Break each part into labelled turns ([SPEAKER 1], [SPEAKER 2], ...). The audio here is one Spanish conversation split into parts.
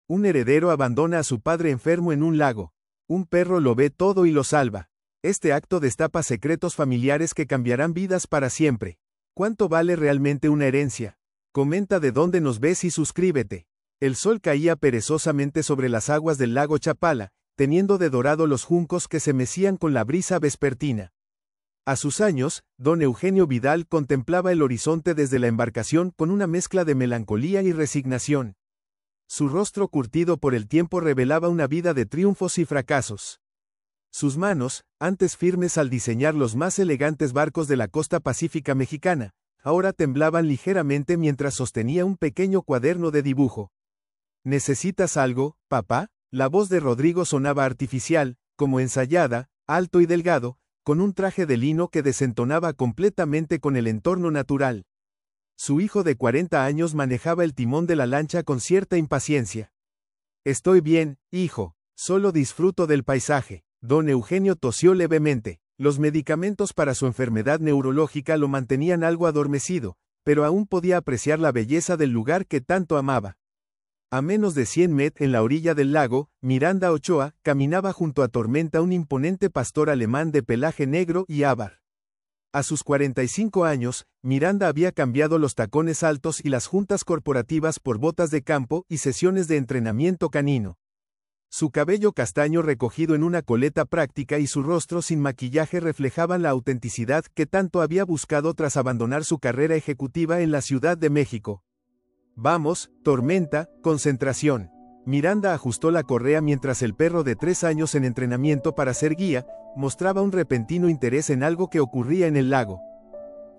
[SPEAKER 1] Un heredero abandona a su padre enfermo en un lago. Un perro lo ve todo y lo salva. Este acto destapa secretos familiares que cambiarán vidas para siempre. ¿Cuánto vale realmente una herencia? Comenta de dónde nos ves y suscríbete. El sol caía perezosamente sobre las aguas del lago Chapala, teniendo de dorado los juncos que se mecían con la brisa vespertina. A sus años, don Eugenio Vidal contemplaba el horizonte desde la embarcación con una mezcla de melancolía y resignación. Su rostro curtido por el tiempo revelaba una vida de triunfos y fracasos. Sus manos, antes firmes al diseñar los más elegantes barcos de la costa pacífica mexicana, ahora temblaban ligeramente mientras sostenía un pequeño cuaderno de dibujo. ¿Necesitas algo, papá? La voz de Rodrigo sonaba artificial, como ensayada, alto y delgado, con un traje de lino que desentonaba completamente con el entorno natural. Su hijo de 40 años manejaba el timón de la lancha con cierta impaciencia. Estoy bien, hijo, solo disfruto del paisaje. Don Eugenio tosió levemente. Los medicamentos para su enfermedad neurológica lo mantenían algo adormecido, pero aún podía apreciar la belleza del lugar que tanto amaba. A menos de 100 metros en la orilla del lago, Miranda Ochoa caminaba junto a Tormenta, un imponente pastor alemán de pelaje negro y ávar. A sus 45 años, Miranda había cambiado los tacones altos y las juntas corporativas por botas de campo y sesiones de entrenamiento canino. Su cabello castaño recogido en una coleta práctica y su rostro sin maquillaje reflejaban la autenticidad que tanto había buscado tras abandonar su carrera ejecutiva en la Ciudad de México. Vamos, Tormenta, concentración. Miranda ajustó la correa mientras el perro de 3 años en entrenamiento para ser guía, mostraba un repentino interés en algo que ocurría en el lago.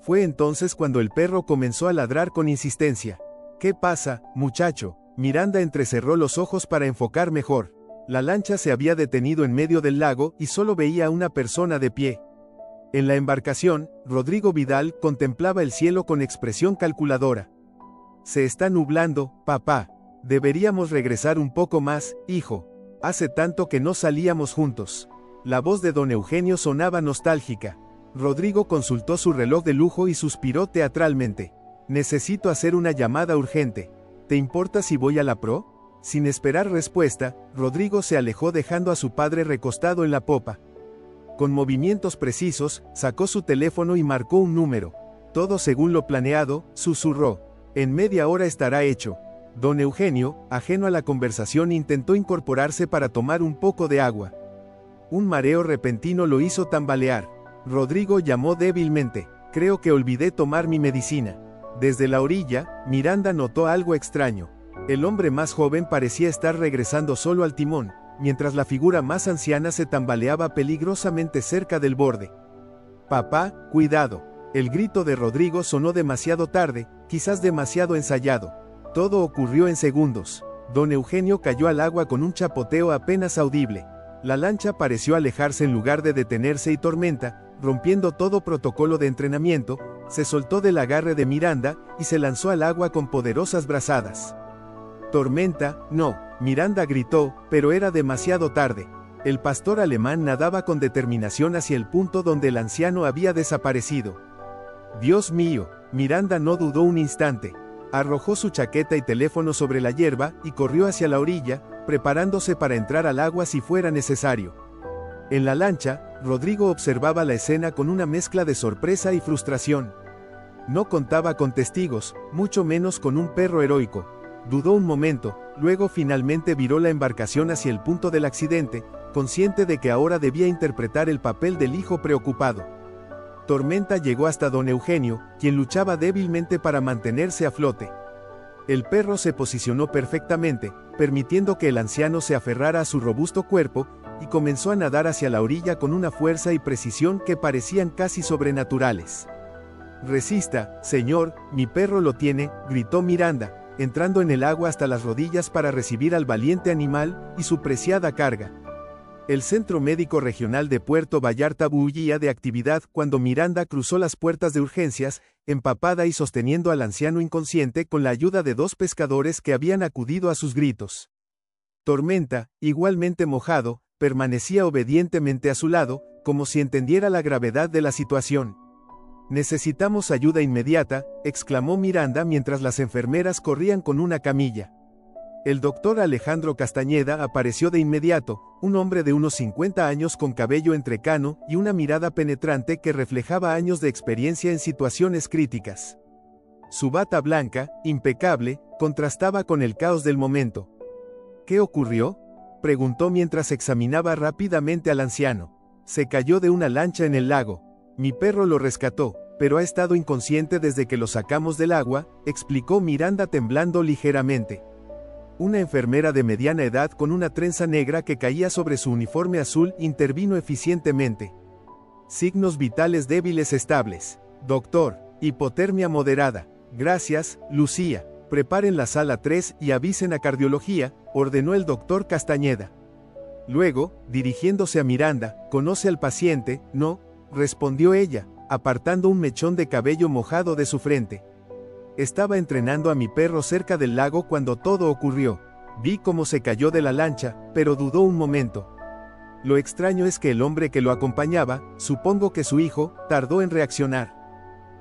[SPEAKER 1] Fue entonces cuando el perro comenzó a ladrar con insistencia. ¿Qué pasa, muchacho? Miranda entrecerró los ojos para enfocar mejor. La lancha se había detenido en medio del lago y solo veía a una persona de pie. En la embarcación, Rodrigo Vidal contemplaba el cielo con expresión calculadora. Se está nublando, papá. Deberíamos regresar un poco más, hijo. Hace tanto que no salíamos juntos. La voz de don Eugenio sonaba nostálgica. Rodrigo consultó su reloj de lujo y suspiró teatralmente. Necesito hacer una llamada urgente. ¿Te importa si voy a la pro? Sin esperar respuesta, Rodrigo se alejó dejando a su padre recostado en la popa. Con movimientos precisos, sacó su teléfono y marcó un número. Todo según lo planeado, susurró. En media hora estará hecho. Don Eugenio, ajeno a la conversación, intentó incorporarse para tomar un poco de agua. Un mareo repentino lo hizo tambalear. Rodrigo llamó débilmente. Creo que olvidé tomar mi medicina. Desde la orilla, Miranda notó algo extraño. El hombre más joven parecía estar regresando solo al timón, mientras la figura más anciana se tambaleaba peligrosamente cerca del borde. Papá, cuidado. El grito de Rodrigo sonó demasiado tarde, quizás demasiado ensayado. Todo ocurrió en segundos. Don Eugenio cayó al agua con un chapoteo apenas audible. La lancha pareció alejarse en lugar de detenerse y Tormenta, rompiendo todo protocolo de entrenamiento, se soltó del agarre de Miranda y se lanzó al agua con poderosas brazadas. Tormenta, no, Miranda gritó, pero era demasiado tarde. El pastor alemán nadaba con determinación hacia el punto donde el anciano había desaparecido. Dios mío, Miranda no dudó un instante. Arrojó su chaqueta y teléfono sobre la hierba y corrió hacia la orilla, preparándose para entrar al agua si fuera necesario. En la lancha, Rodrigo observaba la escena con una mezcla de sorpresa y frustración. No contaba con testigos, mucho menos con un perro heroico. Dudó un momento, luego finalmente viró la embarcación hacia el punto del accidente, consciente de que ahora debía interpretar el papel del hijo preocupado. Tormenta llegó hasta don Eugenio, quien luchaba débilmente para mantenerse a flote. El perro se posicionó perfectamente, permitiendo que el anciano se aferrara a su robusto cuerpo, y comenzó a nadar hacia la orilla con una fuerza y precisión que parecían casi sobrenaturales. Resista, señor, mi perro lo tiene, gritó Miranda, entrando en el agua hasta las rodillas para recibir al valiente animal y su preciada carga. El Centro Médico Regional de Puerto Vallarta bullía de actividad cuando Miranda cruzó las puertas de urgencias, empapada y sosteniendo al anciano inconsciente con la ayuda de 2 pescadores que habían acudido a sus gritos. Tormenta, igualmente mojado, permanecía obedientemente a su lado, como si entendiera la gravedad de la situación. Necesitamos ayuda inmediata, exclamó Miranda mientras las enfermeras corrían con una camilla. El doctor Alejandro Castañeda apareció de inmediato, un hombre de unos 50 años con cabello entrecano y una mirada penetrante que reflejaba años de experiencia en situaciones críticas. Su bata blanca, impecable, contrastaba con el caos del momento. ¿Qué ocurrió?, preguntó mientras examinaba rápidamente al anciano. Se cayó de una lancha en el lago. Mi perro lo rescató, pero ha estado inconsciente desde que lo sacamos del agua, explicó Miranda temblando ligeramente. Una enfermera de mediana edad con una trenza negra que caía sobre su uniforme azul intervino eficientemente. Signos vitales débiles estables. Doctor, hipotermia moderada. Gracias, Lucía. Preparen la sala 3 y avisen a cardiología, ordenó el doctor Castañeda. Luego, dirigiéndose a Miranda, ¿conoce al paciente? No, respondió ella, apartando un mechón de cabello mojado de su frente. Estaba entrenando a mi perro cerca del lago cuando todo ocurrió. Vi cómo se cayó de la lancha, pero dudó un momento. Lo extraño es que el hombre que lo acompañaba, supongo que su hijo, tardó en reaccionar.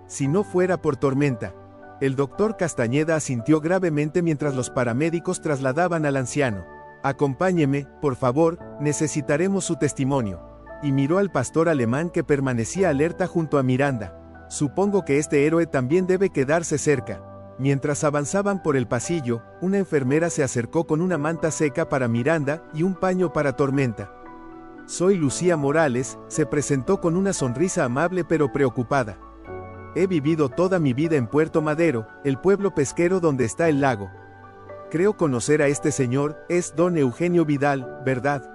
[SPEAKER 1] Si no fuera por tormenta. El doctor Castañeda asintió gravemente mientras los paramédicos trasladaban al anciano. Acompáñeme, por favor, necesitaremos su testimonio. Y miró al pastor alemán que permanecía alerta junto a Miranda. Supongo que este héroe también debe quedarse cerca. Mientras avanzaban por el pasillo, una enfermera se acercó con una manta seca para Miranda y un paño para Tormenta. Soy Lucía Morales, se presentó con una sonrisa amable pero preocupada. He vivido toda mi vida en Puerto Madero, el pueblo pesquero donde está el lago. Creo conocer a este señor, es don Eugenio Vidal, ¿verdad?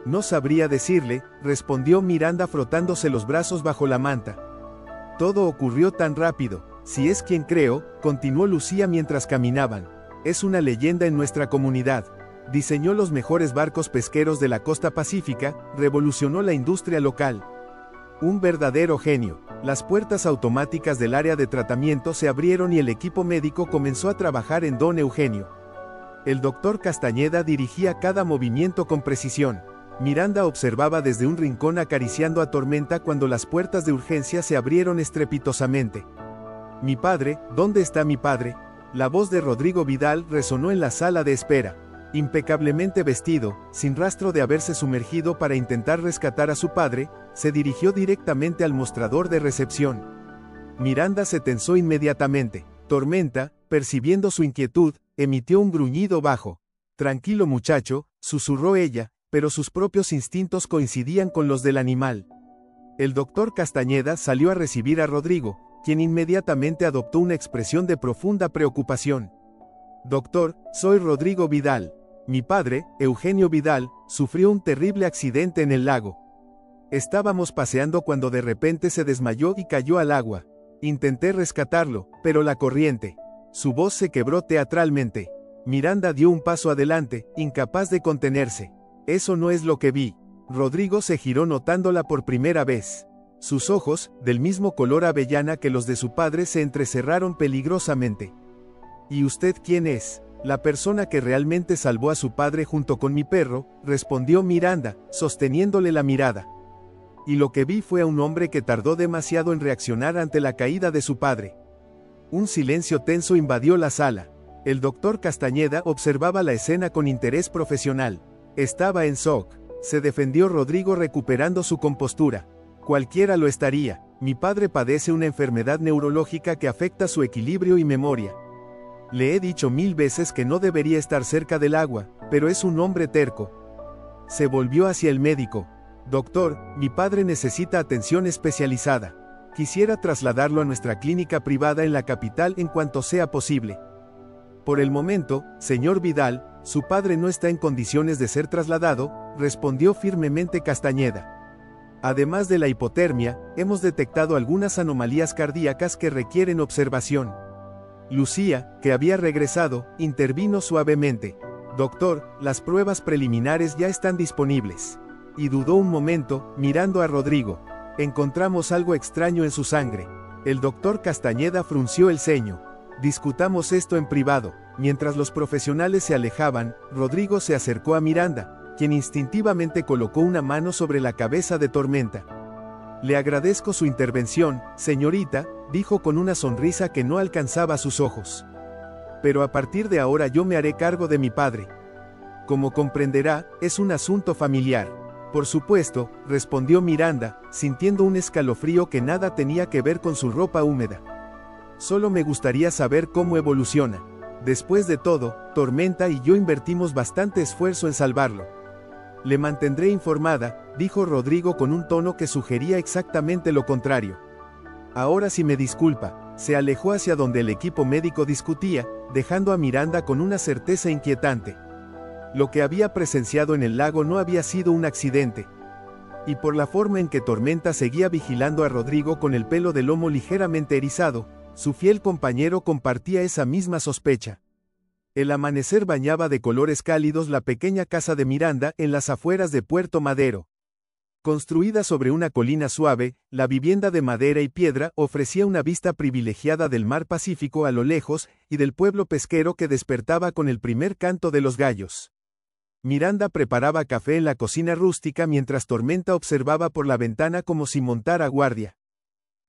[SPEAKER 1] No sabría decirle, respondió Miranda frotándose los brazos bajo la manta. Todo ocurrió tan rápido, si es quien creo, continuó Lucía mientras caminaban. Es una leyenda en nuestra comunidad. Diseñó los mejores barcos pesqueros de la costa pacífica, revolucionó la industria local. Un verdadero genio. Las puertas automáticas del área de tratamiento se abrieron y el equipo médico comenzó a trabajar en don Eugenio. El doctor Castañeda dirigía cada movimiento con precisión. Miranda observaba desde un rincón acariciando a Tormenta cuando las puertas de urgencia se abrieron estrepitosamente. Mi padre, ¿dónde está mi padre? La voz de Rodrigo Vidal resonó en la sala de espera. Impecablemente vestido, sin rastro de haberse sumergido para intentar rescatar a su padre, se dirigió directamente al mostrador de recepción. Miranda se tensó inmediatamente. Tormenta, percibiendo su inquietud, emitió un gruñido bajo. Tranquilo muchacho, susurró ella, pero sus propios instintos coincidían con los del animal. El doctor Castañeda salió a recibir a Rodrigo, quien inmediatamente adoptó una expresión de profunda preocupación. Doctor, soy Rodrigo Vidal. Mi padre, Eugenio Vidal, sufrió un terrible accidente en el lago. Estábamos paseando cuando de repente se desmayó y cayó al agua. Intenté rescatarlo, pero la corriente. Su voz se quebró teatralmente. Miranda dio un paso adelante, incapaz de contenerse. Eso no es lo que vi. Rodrigo se giró notándola por primera vez. Sus ojos, del mismo color avellana que los de su padre, se entrecerraron peligrosamente. ¿Y usted quién es? La persona que realmente salvó a su padre junto con mi perro, respondió Miranda, sosteniéndole la mirada. Y lo que vi fue a un hombre que tardó demasiado en reaccionar ante la caída de su padre. Un silencio tenso invadió la sala. El doctor Castañeda observaba la escena con interés profesional. Estaba en shock. Se defendió Rodrigo recuperando su compostura. Cualquiera lo estaría. Mi padre padece una enfermedad neurológica que afecta su equilibrio y memoria. Le he dicho 1000 veces que no debería estar cerca del agua, pero es un hombre terco. Se volvió hacia el médico. Doctor, mi padre necesita atención especializada. Quisiera trasladarlo a nuestra clínica privada en la capital en cuanto sea posible. Por el momento, señor Vidal, su padre no está en condiciones de ser trasladado, respondió firmemente Castañeda. Además de la hipotermia, hemos detectado algunas anomalías cardíacas que requieren observación. Lucía, que había regresado, intervino suavemente. Doctor, las pruebas preliminares ya están disponibles. Y dudó un momento, mirando a Rodrigo. Encontramos algo extraño en su sangre. El doctor Castañeda frunció el ceño. Discutamos esto en privado. Mientras los profesionales se alejaban, Rodrigo se acercó a Miranda, quien instintivamente colocó una mano sobre la cabeza de Tormenta. Le agradezco su intervención, señorita, dijo con una sonrisa que no alcanzaba sus ojos. pero a partir de ahora yo me haré cargo de mi padre. Como comprenderá, es un asunto familiar. Por supuesto, respondió Miranda, sintiendo un escalofrío que nada tenía que ver con su ropa húmeda. Solo me gustaría saber cómo evoluciona. Después de todo, Tormenta y yo invertimos bastante esfuerzo en salvarlo. Le mantendré informada, dijo Rodrigo con un tono que sugería exactamente lo contrario. Ahora sí me disculpa, se alejó hacia donde el equipo médico discutía, dejando a Miranda con una certeza inquietante. Lo que había presenciado en el lago no había sido un accidente. Y por la forma en que Tormenta seguía vigilando a Rodrigo con el pelo de lomo ligeramente erizado, su fiel compañero compartía esa misma sospecha. El amanecer bañaba de colores cálidos la pequeña casa de Miranda en las afueras de Puerto Madero. Construida sobre una colina suave, la vivienda de madera y piedra ofrecía una vista privilegiada del mar Pacífico a lo lejos y del pueblo pesquero que despertaba con el primer canto de los gallos. Miranda preparaba café en la cocina rústica mientras Tormenta observaba por la ventana como si montara guardia.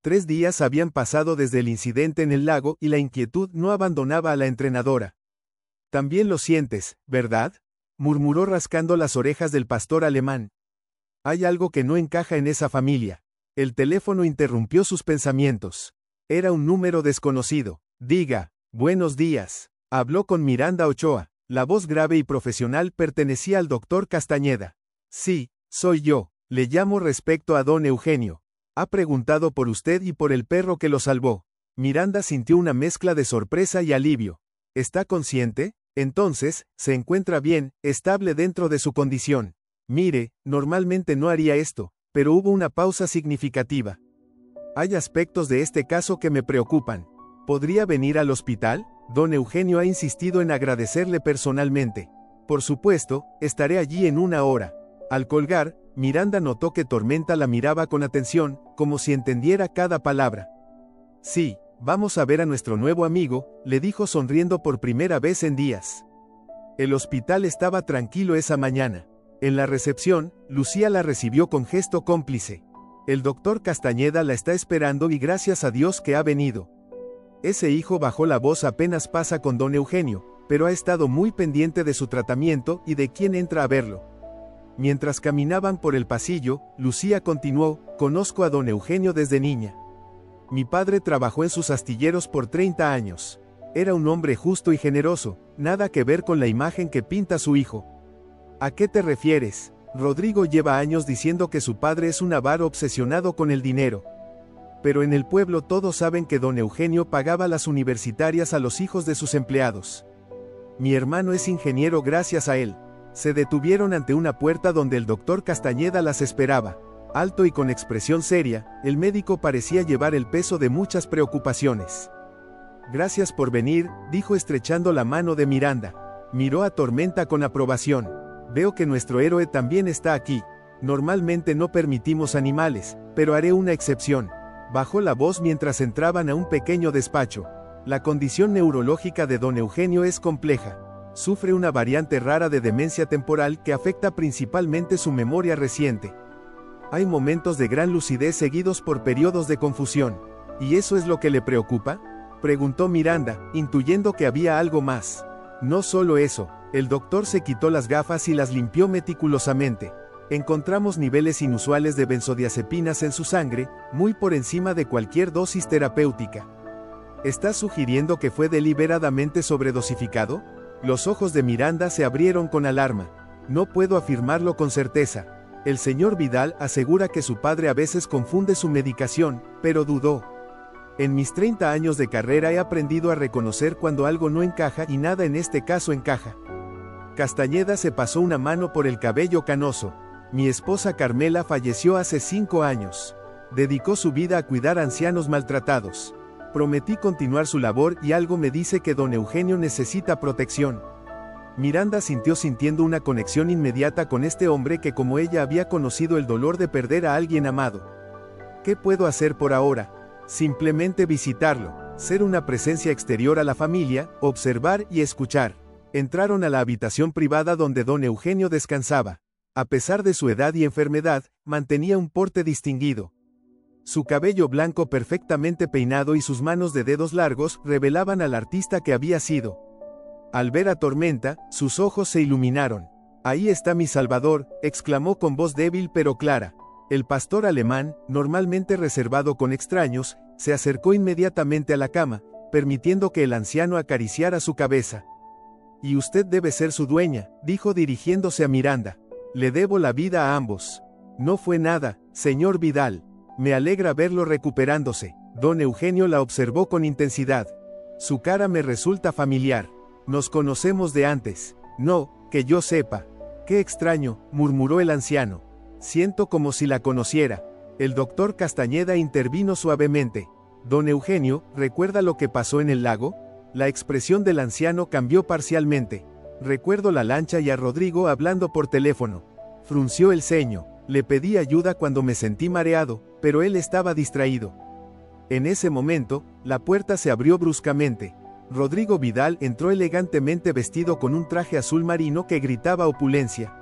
[SPEAKER 1] 3 días habían pasado desde el incidente en el lago y la inquietud no abandonaba a la entrenadora. «También lo sientes, ¿verdad?», murmuró rascando las orejas del pastor alemán. «Hay algo que no encaja en esa familia». El teléfono interrumpió sus pensamientos. Era un número desconocido. «Diga, buenos días», habló con Miranda Ochoa. La voz grave y profesional pertenecía al doctor Castañeda. «Sí, soy yo. Le llamo respecto a don Eugenio. Ha preguntado por usted y por el perro que lo salvó». Miranda sintió una mezcla de sorpresa y alivio. ¿Está consciente? Entonces, se encuentra bien, estable dentro de su condición. Mire, normalmente no haría esto, pero hubo una pausa significativa. Hay aspectos de este caso que me preocupan. ¿Podría venir al hospital? Don Eugenio ha insistido en agradecerle personalmente. Por supuesto, estaré allí en 1 hora. Al colgar, Miranda notó que Tormenta la miraba con atención, como si entendiera cada palabra. Sí, vamos a ver a nuestro nuevo amigo, le dijo sonriendo por primera vez en días. El hospital estaba tranquilo esa mañana. En la recepción, Lucía la recibió con gesto cómplice. El doctor Castañeda la está esperando y gracias a Dios que ha venido. Ese hijo bajó la voz apenas pasa con don Eugenio, pero ha estado muy pendiente de su tratamiento y de quién entra a verlo. Mientras caminaban por el pasillo, Lucía continuó, conozco a don Eugenio desde niña. Mi padre trabajó en sus astilleros por 30 años. Era un hombre justo y generoso, nada que ver con la imagen que pinta su hijo. ¿A qué te refieres? Rodrigo lleva años diciendo que su padre es un avaro obsesionado con el dinero. Pero en el pueblo todos saben que don Eugenio pagaba las universitarias a los hijos de sus empleados. Mi hermano es ingeniero gracias a él. Se detuvieron ante una puerta donde el doctor Castañeda las esperaba. Alto y con expresión seria, el médico parecía llevar el peso de muchas preocupaciones. Gracias por venir, dijo estrechando la mano de Miranda. Miró a Tormenta con aprobación. Veo que nuestro héroe también está aquí. Normalmente no permitimos animales, pero haré una excepción. Bajó la voz mientras entraban a un pequeño despacho. La condición neurológica de don Eugenio es compleja. Sufre una variante rara de demencia temporal que afecta principalmente su memoria reciente. Hay momentos de gran lucidez seguidos por periodos de confusión. ¿Y eso es lo que le preocupa?, preguntó Miranda, intuyendo que había algo más. No solo eso, el doctor se quitó las gafas y las limpió meticulosamente. Encontramos niveles inusuales de benzodiazepinas en su sangre, muy por encima de cualquier dosis terapéutica. ¿Estás sugiriendo que fue deliberadamente sobredosificado? Los ojos de Miranda se abrieron con alarma. No puedo afirmarlo con certeza. El señor Vidal asegura que su padre a veces confunde su medicación, pero dudó. En mis 30 años de carrera he aprendido a reconocer cuando algo no encaja y nada en este caso encaja. Castañeda se pasó una mano por el cabello canoso. Mi esposa Carmela falleció hace 5 años. Dedicó su vida a cuidar a ancianos maltratados. Prometí continuar su labor y algo me dice que don Eugenio necesita protección. Miranda sintiendo una conexión inmediata con este hombre que como ella había conocido el dolor de perder a alguien amado. ¿Qué puedo hacer por ahora? Simplemente visitarlo, ser una presencia exterior a la familia, observar y escuchar. Entraron a la habitación privada donde don Eugenio descansaba. A pesar de su edad y enfermedad, mantenía un porte distinguido. Su cabello blanco perfectamente peinado y sus manos de dedos largos revelaban al artista que había sido. Al ver a Tormenta, sus ojos se iluminaron. «Ahí está mi Salvador», exclamó con voz débil pero clara. El pastor alemán, normalmente reservado con extraños, se acercó inmediatamente a la cama, permitiendo que el anciano acariciara su cabeza. «Y usted debe ser su dueña», dijo dirigiéndose a Miranda. «Le debo la vida a ambos». «No fue nada, señor Vidal. Me alegra verlo recuperándose». Don Eugenio la observó con intensidad. «Su cara me resulta familiar. Nos conocemos de antes». «No, que yo sepa». «Qué extraño», murmuró el anciano. «Siento como si la conociera». El doctor Castañeda intervino suavemente. «Don Eugenio, ¿recuerda lo que pasó en el lago?». La expresión del anciano cambió parcialmente. «Recuerdo la lancha y a Rodrigo hablando por teléfono». Frunció el ceño. «Le pedí ayuda cuando me sentí mareado, pero él estaba distraído». En ese momento, la puerta se abrió bruscamente. Rodrigo Vidal entró elegantemente vestido con un traje azul marino que gritaba opulencia.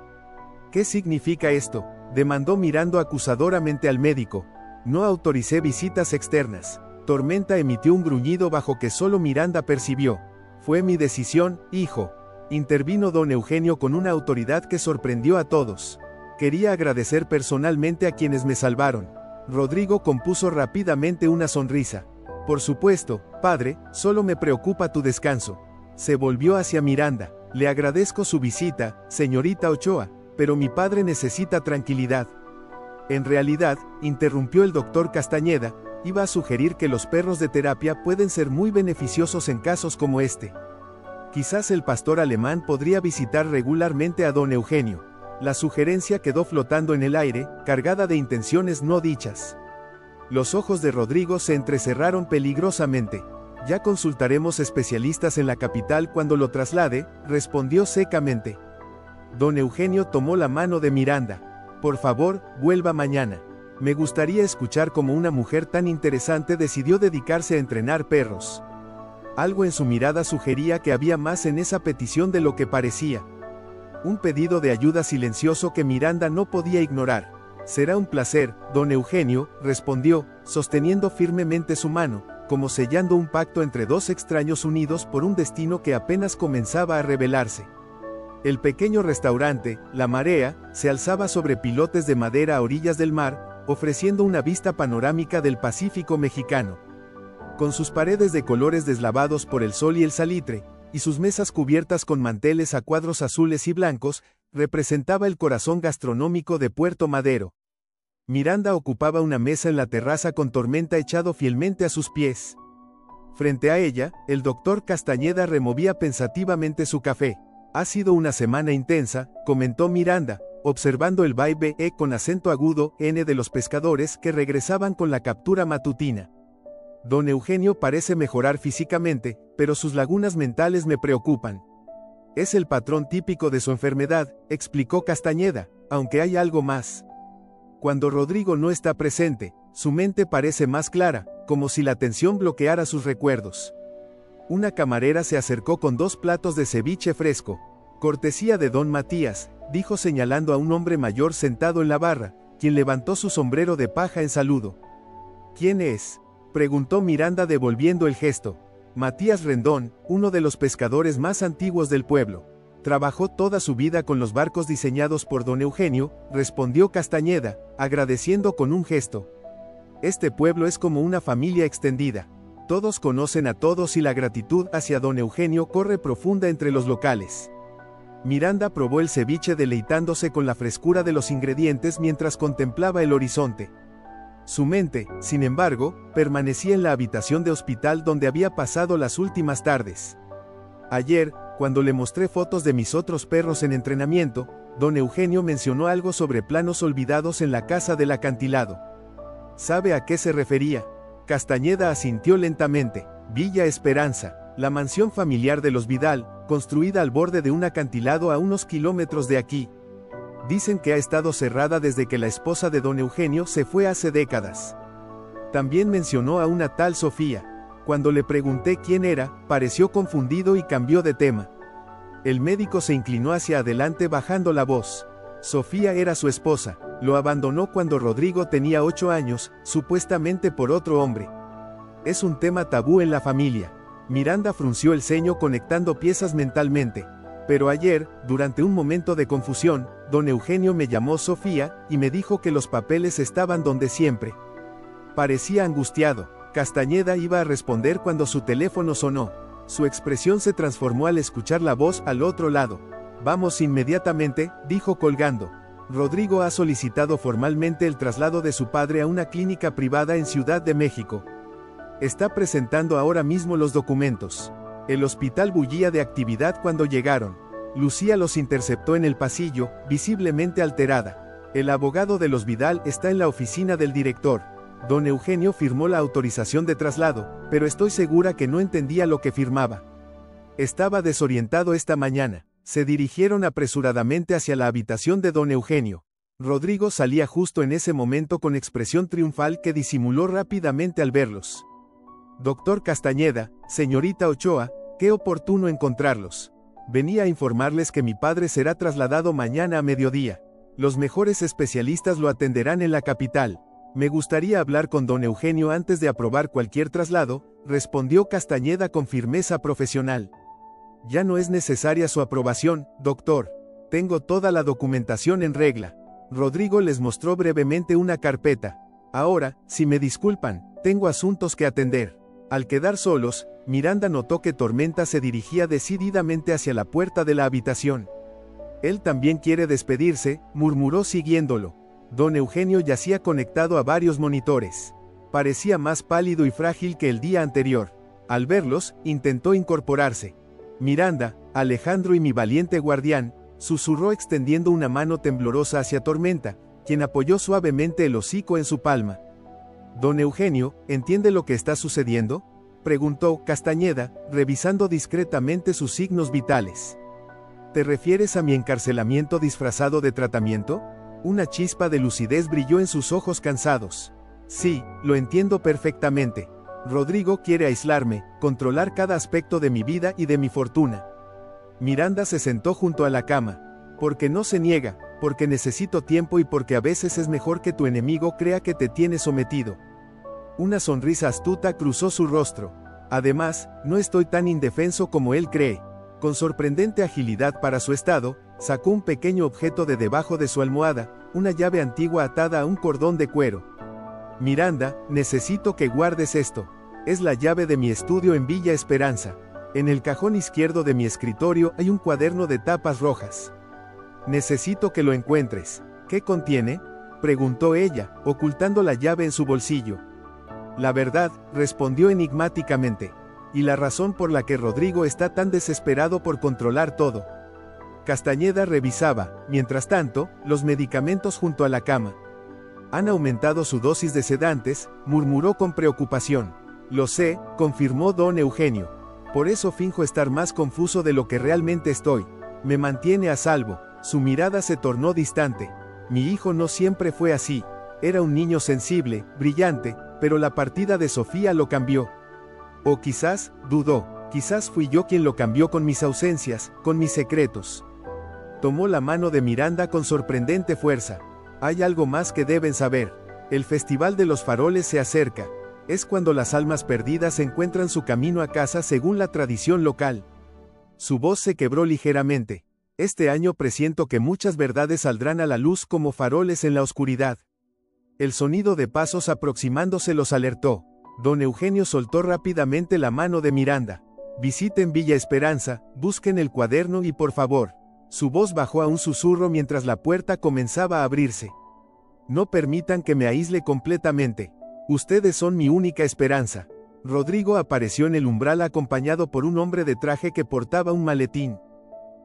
[SPEAKER 1] «¿Qué significa esto?», demandó mirando acusadoramente al médico. «No autoricé visitas externas». Tormenta emitió un gruñido bajo que solo Miranda percibió. «Fue mi decisión, hijo», intervino don Eugenio con una autoridad que sorprendió a todos. «Quería agradecer personalmente a quienes me salvaron». Rodrigo compuso rápidamente una sonrisa. «Por supuesto, padre, solo me preocupa tu descanso». Se volvió hacia Miranda. «Le agradezco su visita, señorita Ochoa, pero mi padre necesita tranquilidad». En realidad, interrumpió el doctor Castañeda, iba a sugerir que los perros de terapia pueden ser muy beneficiosos en casos como este. Quizás el pastor alemán podría visitar regularmente a don Eugenio. La sugerencia quedó flotando en el aire, cargada de intenciones no dichas. Los ojos de Rodrigo se entrecerraron peligrosamente. «Ya consultaremos especialistas en la capital cuando lo traslade», respondió secamente. Don Eugenio tomó la mano de Miranda. «Por favor, vuelva mañana. Me gustaría escuchar cómo una mujer tan interesante decidió dedicarse a entrenar perros». Algo en su mirada sugería que había más en esa petición de lo que parecía. Un pedido de ayuda silencioso que Miranda no podía ignorar. «Será un placer, don Eugenio», respondió, sosteniendo firmemente su mano, como sellando un pacto entre dos extraños unidos por un destino que apenas comenzaba a revelarse. El pequeño restaurante, La Marea, se alzaba sobre pilotes de madera a orillas del mar, ofreciendo una vista panorámica del Pacífico mexicano. Con sus paredes de colores deslavados por el sol y el salitre, y sus mesas cubiertas con manteles a cuadros azules y blancos, representaba el corazón gastronómico de Puerto Madero. Miranda ocupaba una mesa en la terraza con Tormenta echado fielmente a sus pies. Frente a ella, el doctor Castañeda removía pensativamente su café. «Ha sido una semana intensa», comentó Miranda, observando el vaivén con acento agudo N de los pescadores que regresaban con la captura matutina. «Don Eugenio parece mejorar físicamente, pero sus lagunas mentales me preocupan». «Es el patrón típico de su enfermedad», explicó Castañeda, «aunque hay algo más. Cuando Rodrigo no está presente, su mente parece más clara, como si la tensión bloqueara sus recuerdos». Una camarera se acercó con 2 platos de ceviche fresco. «Cortesía de don Matías», dijo señalando a un hombre mayor sentado en la barra, quien levantó su sombrero de paja en saludo. «¿Quién es?», preguntó Miranda devolviendo el gesto. «Matías Rendón, uno de los pescadores más antiguos del pueblo. Trabajó toda su vida con los barcos diseñados por don Eugenio», respondió Castañeda, agradeciendo con un gesto. «Este pueblo es como una familia extendida. Todos conocen a todos y la gratitud hacia don Eugenio corre profunda entre los locales». Miranda probó el ceviche deleitándose con la frescura de los ingredientes mientras contemplaba el horizonte. Su mente, sin embargo, permanecía en la habitación de hospital donde había pasado las últimas tardes. Ayer, cuando le mostré fotos de mis otros perros en entrenamiento, don Eugenio mencionó algo sobre planos olvidados en la casa del acantilado. ¿Sabe a qué se refería? Castañeda asintió lentamente. Villa Esperanza, la mansión familiar de los Vidal, construida al borde de un acantilado a unos kilómetros de aquí. Dicen que ha estado cerrada desde que la esposa de don Eugenio se fue hace décadas. También mencionó a una tal Sofía. Cuando le pregunté quién era, pareció confundido y cambió de tema. El médico se inclinó hacia adelante bajando la voz. Sofía era su esposa. Lo abandonó cuando Rodrigo tenía 8 años, supuestamente por otro hombre. Es un tema tabú en la familia. Miranda frunció el ceño conectando piezas mentalmente. Pero ayer, durante un momento de confusión, don Eugenio me llamó Sofía, y me dijo que los papeles estaban donde siempre. Parecía angustiado. Castañeda iba a responder cuando su teléfono sonó. Su expresión se transformó al escuchar la voz al otro lado. Vamos inmediatamente, dijo colgando. Rodrigo ha solicitado formalmente el traslado de su padre a una clínica privada en Ciudad de México. Está presentando ahora mismo los documentos. El hospital bullía de actividad cuando llegaron. Lucía los interceptó en el pasillo, visiblemente alterada. El abogado de los Vidal está en la oficina del director. Don Eugenio firmó la autorización de traslado, pero estoy segura que no entendía lo que firmaba. Estaba desorientado esta mañana. Se dirigieron apresuradamente hacia la habitación de don Eugenio. Rodrigo salía justo en ese momento con expresión triunfal que disimuló rápidamente al verlos. Doctor Castañeda, señorita Ochoa, qué oportuno encontrarlos. Venía a informarles que mi padre será trasladado mañana a mediodía. Los mejores especialistas lo atenderán en la capital. Me gustaría hablar con don Eugenio antes de aprobar cualquier traslado, respondió Castañeda con firmeza profesional. Ya no es necesaria su aprobación, doctor. Tengo toda la documentación en regla. Rodrigo les mostró brevemente una carpeta. Ahora, si me disculpan, tengo asuntos que atender. Al quedar solos, Miranda notó que Tormenta se dirigía decididamente hacia la puerta de la habitación. Él también quiere despedirse, murmuró siguiéndolo. Don Eugenio yacía conectado a varios monitores. Parecía más pálido y frágil que el día anterior. Al verlos, intentó incorporarse. Miranda, Alejandro y mi valiente guardián, susurró extendiendo una mano temblorosa hacia Tormenta, quien apoyó suavemente el hocico en su palma. Don Eugenio, ¿entiende lo que está sucediendo?, preguntó Castañeda, revisando discretamente sus signos vitales. ¿Te refieres a mi encarcelamiento disfrazado de tratamiento? Una chispa de lucidez brilló en sus ojos cansados. Sí, lo entiendo perfectamente. Rodrigo quiere aislarme, controlar cada aspecto de mi vida y de mi fortuna. Miranda se sentó junto a la cama. Porque no se niega, porque necesito tiempo y porque a veces es mejor que tu enemigo crea que te tiene sometido. Una sonrisa astuta cruzó su rostro. Además, no estoy tan indefenso como él cree. Con sorprendente agilidad para su estado, sacó un pequeño objeto de debajo de su almohada, una llave antigua atada a un cordón de cuero. Miranda, necesito que guardes esto. Es la llave de mi estudio en Villa Esperanza. En el cajón izquierdo de mi escritorio hay un cuaderno de tapas rojas. Necesito que lo encuentres. ¿Qué contiene?, preguntó ella, ocultando la llave en su bolsillo. La verdad, respondió enigmáticamente. Y la razón por la que Rodrigo está tan desesperado por controlar todo. Castañeda revisaba, mientras tanto, los medicamentos junto a la cama. Han aumentado su dosis de sedantes, murmuró con preocupación. Lo sé, confirmó don Eugenio. Por eso finjo estar más confuso de lo que realmente estoy. Me mantiene a salvo. Su mirada se tornó distante. Mi hijo no siempre fue así. Era un niño sensible, brillante, pero la partida de Sofía lo cambió. O quizás, dudó, quizás fui yo quien lo cambió con mis ausencias, con mis secretos. Tomó la mano de Miranda con sorprendente fuerza. Hay algo más que deben saber. El Festival de los Faroles se acerca. Es cuando las almas perdidas encuentran su camino a casa según la tradición local. Su voz se quebró ligeramente. Este año presiento que muchas verdades saldrán a la luz como faroles en la oscuridad. El sonido de pasos aproximándose los alertó. Don Eugenio soltó rápidamente la mano de Miranda. Visiten Villa Esperanza, busquen el cuaderno y por favor. Su voz bajó a un susurro mientras la puerta comenzaba a abrirse. No permitan que me aísle completamente. Ustedes son mi única esperanza. Rodrigo apareció en el umbral acompañado por un hombre de traje que portaba un maletín.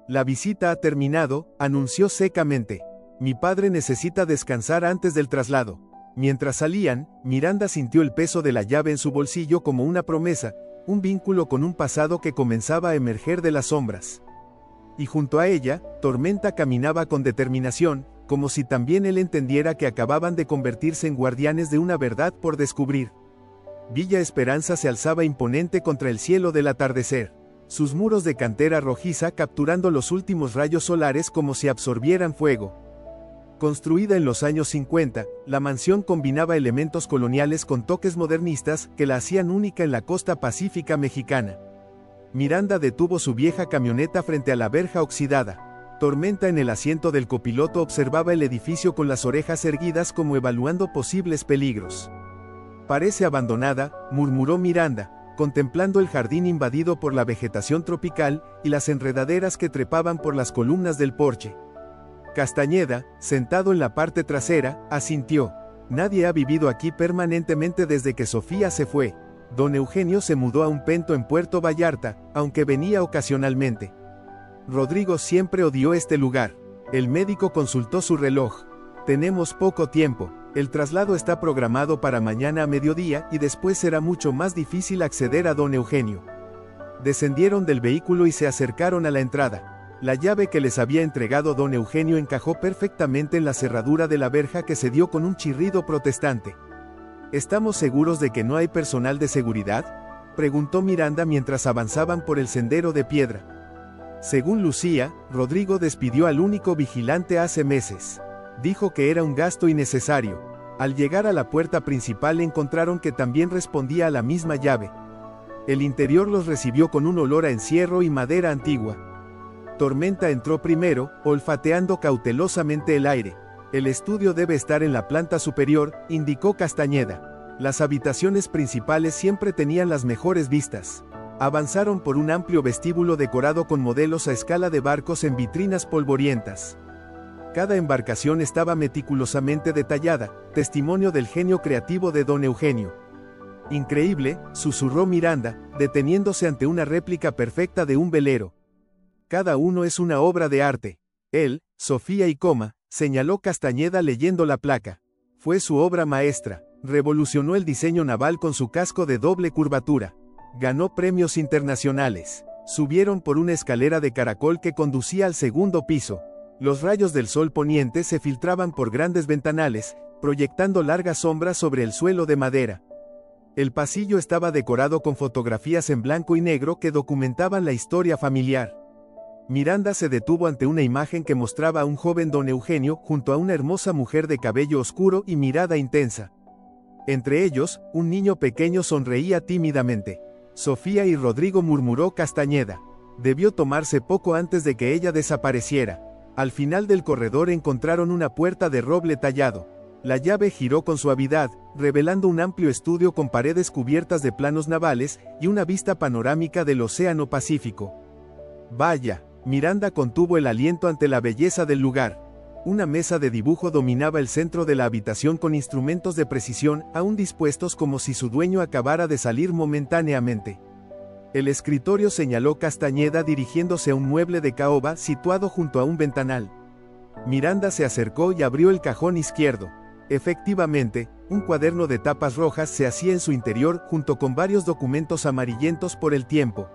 [SPEAKER 1] La visita ha terminado, anunció secamente. Mi padre necesita descansar antes del traslado. Mientras salían, Miranda sintió el peso de la llave en su bolsillo como una promesa, un vínculo con un pasado que comenzaba a emerger de las sombras. Y junto a ella, Tormenta caminaba con determinación, como si también él entendiera que acababan de convertirse en guardianes de una verdad por descubrir. Villa Esperanza se alzaba imponente contra el cielo del atardecer. Sus muros de cantera rojiza capturando los últimos rayos solares como si absorbieran fuego. Construida en los años 50, la mansión combinaba elementos coloniales con toques modernistas que la hacían única en la costa pacífica mexicana. Miranda detuvo su vieja camioneta frente a la verja oxidada. Tormenta en el asiento del copiloto observaba el edificio con las orejas erguidas como evaluando posibles peligros. Parece abandonada, murmuró Miranda, contemplando el jardín invadido por la vegetación tropical y las enredaderas que trepaban por las columnas del porche. Castañeda, sentado en la parte trasera, asintió. Nadie ha vivido aquí permanentemente desde que Sofía se fue. Don Eugenio se mudó a un pento en Puerto Vallarta, aunque venía ocasionalmente. Rodrigo siempre odió este lugar. El médico consultó su reloj. Tenemos poco tiempo. El traslado está programado para mañana a mediodía y después será mucho más difícil acceder a Don Eugenio. Descendieron del vehículo y se acercaron a la entrada. La llave que les había entregado Don Eugenio encajó perfectamente en la cerradura de la verja que se dio con un chirrido protestante. ¿Estamos seguros de que no hay personal de seguridad?, preguntó Miranda mientras avanzaban por el sendero de piedra. Según Lucía, Rodrigo despidió al único vigilante hace meses. Dijo que era un gasto innecesario. Al llegar a la puerta principal encontraron que también respondía a la misma llave. El interior los recibió con un olor a encierro y madera antigua. Tormenta entró primero, olfateando cautelosamente el aire. El estudio debe estar en la planta superior, indicó Castañeda. Las habitaciones principales siempre tenían las mejores vistas. Avanzaron por un amplio vestíbulo decorado con modelos a escala de barcos en vitrinas polvorientas. Cada embarcación estaba meticulosamente detallada, testimonio del genio creativo de Don Eugenio. Increíble, susurró Miranda, deteniéndose ante una réplica perfecta de un velero. Cada uno es una obra de arte. Él, Sofía y Coma, señaló Castañeda leyendo la placa. Fue su obra maestra. Revolucionó el diseño naval con su casco de doble curvatura. Ganó premios internacionales. Subieron por una escalera de caracol que conducía al segundo piso. Los rayos del sol poniente se filtraban por grandes ventanales, proyectando largas sombras sobre el suelo de madera. El pasillo estaba decorado con fotografías en blanco y negro que documentaban la historia familiar. Miranda se detuvo ante una imagen que mostraba a un joven Don Eugenio junto a una hermosa mujer de cabello oscuro y mirada intensa. Entre ellos, un niño pequeño sonreía tímidamente. Sofía y Rodrigo, murmuró Castañeda. Debió tomarse poco antes de que ella desapareciera. Al final del corredor encontraron una puerta de roble tallado. La llave giró con suavidad, revelando un amplio estudio con paredes cubiertas de planos navales y una vista panorámica del Océano Pacífico. Vaya. Miranda contuvo el aliento ante la belleza del lugar. Una mesa de dibujo dominaba el centro de la habitación con instrumentos de precisión aún dispuestos como si su dueño acabara de salir momentáneamente. El escritorio, señaló Castañeda dirigiéndose a un mueble de caoba situado junto a un ventanal. Miranda se acercó y abrió el cajón izquierdo. Efectivamente, un cuaderno de tapas rojas se hacía en su interior junto con varios documentos amarillentos por el tiempo.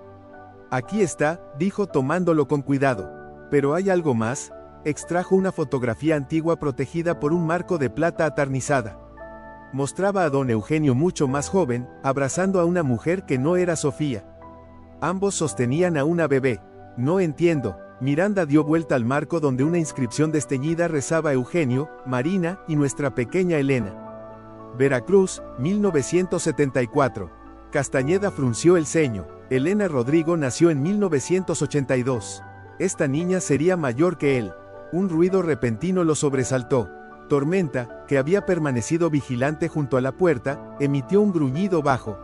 [SPEAKER 1] Aquí está, dijo tomándolo con cuidado. Pero hay algo más. Extrajo una fotografía antigua protegida por un marco de plata atarnizada. Mostraba a Don Eugenio mucho más joven, abrazando a una mujer que no era Sofía. Ambos sostenían a una bebé. No entiendo. Miranda dio vuelta al marco donde una inscripción desteñida rezaba Eugenio, Marina y nuestra pequeña Elena. Veracruz, 1974. Castañeda frunció el ceño. Elena Rodrigo nació en 1982. Esta niña sería mayor que él. Un ruido repentino lo sobresaltó. Tormenta, que había permanecido vigilante junto a la puerta, emitió un gruñido bajo.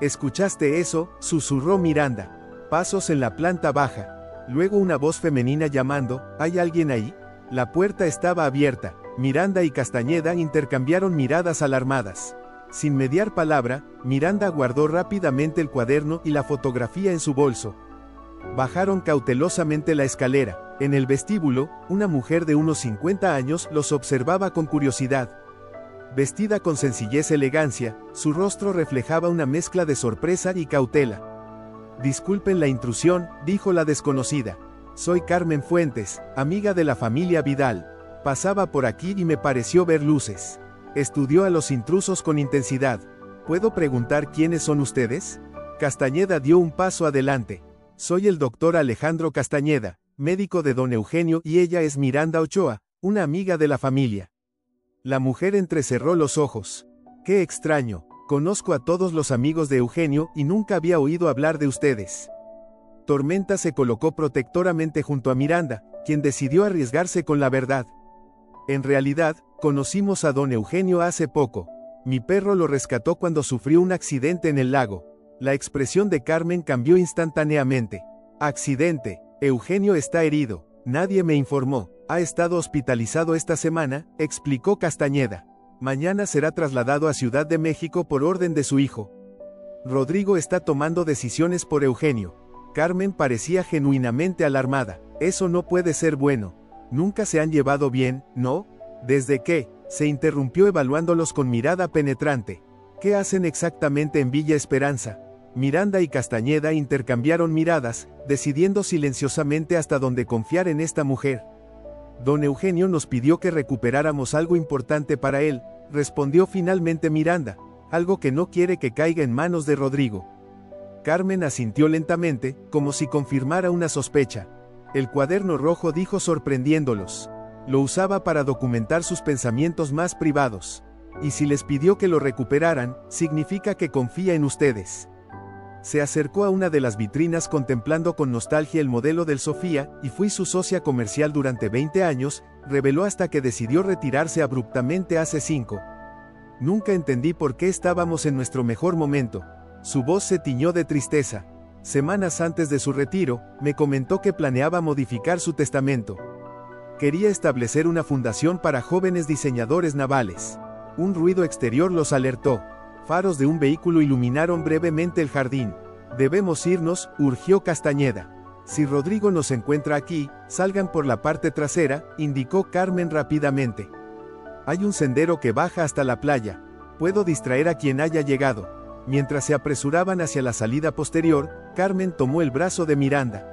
[SPEAKER 1] ¿Escuchaste eso?, susurró Miranda. Pasos en la planta baja. Luego una voz femenina llamando, ¿hay alguien ahí? La puerta estaba abierta. Miranda y Castañeda intercambiaron miradas alarmadas. Sin mediar palabra, Miranda guardó rápidamente el cuaderno y la fotografía en su bolso. Bajaron cautelosamente la escalera. En el vestíbulo, una mujer de unos 50 años los observaba con curiosidad. Vestida con sencillez y elegancia, su rostro reflejaba una mezcla de sorpresa y cautela. Disculpen la intrusión, dijo la desconocida. Soy Carmen Fuentes, amiga de la familia Vidal. Pasaba por aquí y me pareció ver luces. Estudió a los intrusos con intensidad. ¿Puedo preguntar quiénes son ustedes? Castañeda dio un paso adelante. Soy el doctor Alejandro Castañeda, médico de Don Eugenio, y ella es Miranda Ochoa, una amiga de la familia. La mujer entrecerró los ojos. Qué extraño, conozco a todos los amigos de Eugenio y nunca había oído hablar de ustedes. Tormenta se colocó protectoramente junto a Miranda, quien decidió arriesgarse con la verdad. En realidad, conocimos a don Eugenio hace poco. Mi perro lo rescató cuando sufrió un accidente en el lago. La expresión de Carmen cambió instantáneamente. Accidente, Eugenio está herido. Nadie me informó. Ha estado hospitalizado esta semana, explicó Castañeda. Mañana será trasladado a Ciudad de México por orden de su hijo. Rodrigo está tomando decisiones por Eugenio. Carmen parecía genuinamente alarmada. Eso no puede ser bueno. Nunca se han llevado bien, ¿no? ¿Desde qué? Se interrumpió evaluándolos con mirada penetrante. ¿Qué hacen exactamente en Villa Esperanza? Miranda y Castañeda intercambiaron miradas, decidiendo silenciosamente hasta dónde confiar en esta mujer. Don Eugenio nos pidió que recuperáramos algo importante para él, respondió finalmente Miranda, algo que no quiere que caiga en manos de Rodrigo. Carmen asintió lentamente, como si confirmara una sospecha. El cuaderno rojo, dijo sorprendiéndolos. Lo usaba para documentar sus pensamientos más privados. Y si les pidió que lo recuperaran, significa que confía en ustedes. Se acercó a una de las vitrinas contemplando con nostalgia el modelo del Sofía, y fui su socia comercial durante 20 años, reveló hasta que decidió retirarse abruptamente hace 5. Nunca entendí por qué estábamos en nuestro mejor momento. Su voz se tiñó de tristeza. Semanas antes de su retiro, me comentó que planeaba modificar su testamento. Quería establecer una fundación para jóvenes diseñadores navales. Un ruido exterior los alertó. Faros de un vehículo iluminaron brevemente el jardín. Debemos irnos, urgió Castañeda. Si Rodrigo nos encuentra aquí, salgan por la parte trasera, indicó Carmen rápidamente. Hay un sendero que baja hasta la playa. Puedo distraer a quien haya llegado. Mientras se apresuraban hacia la salida posterior, Carmen tomó el brazo de Miranda.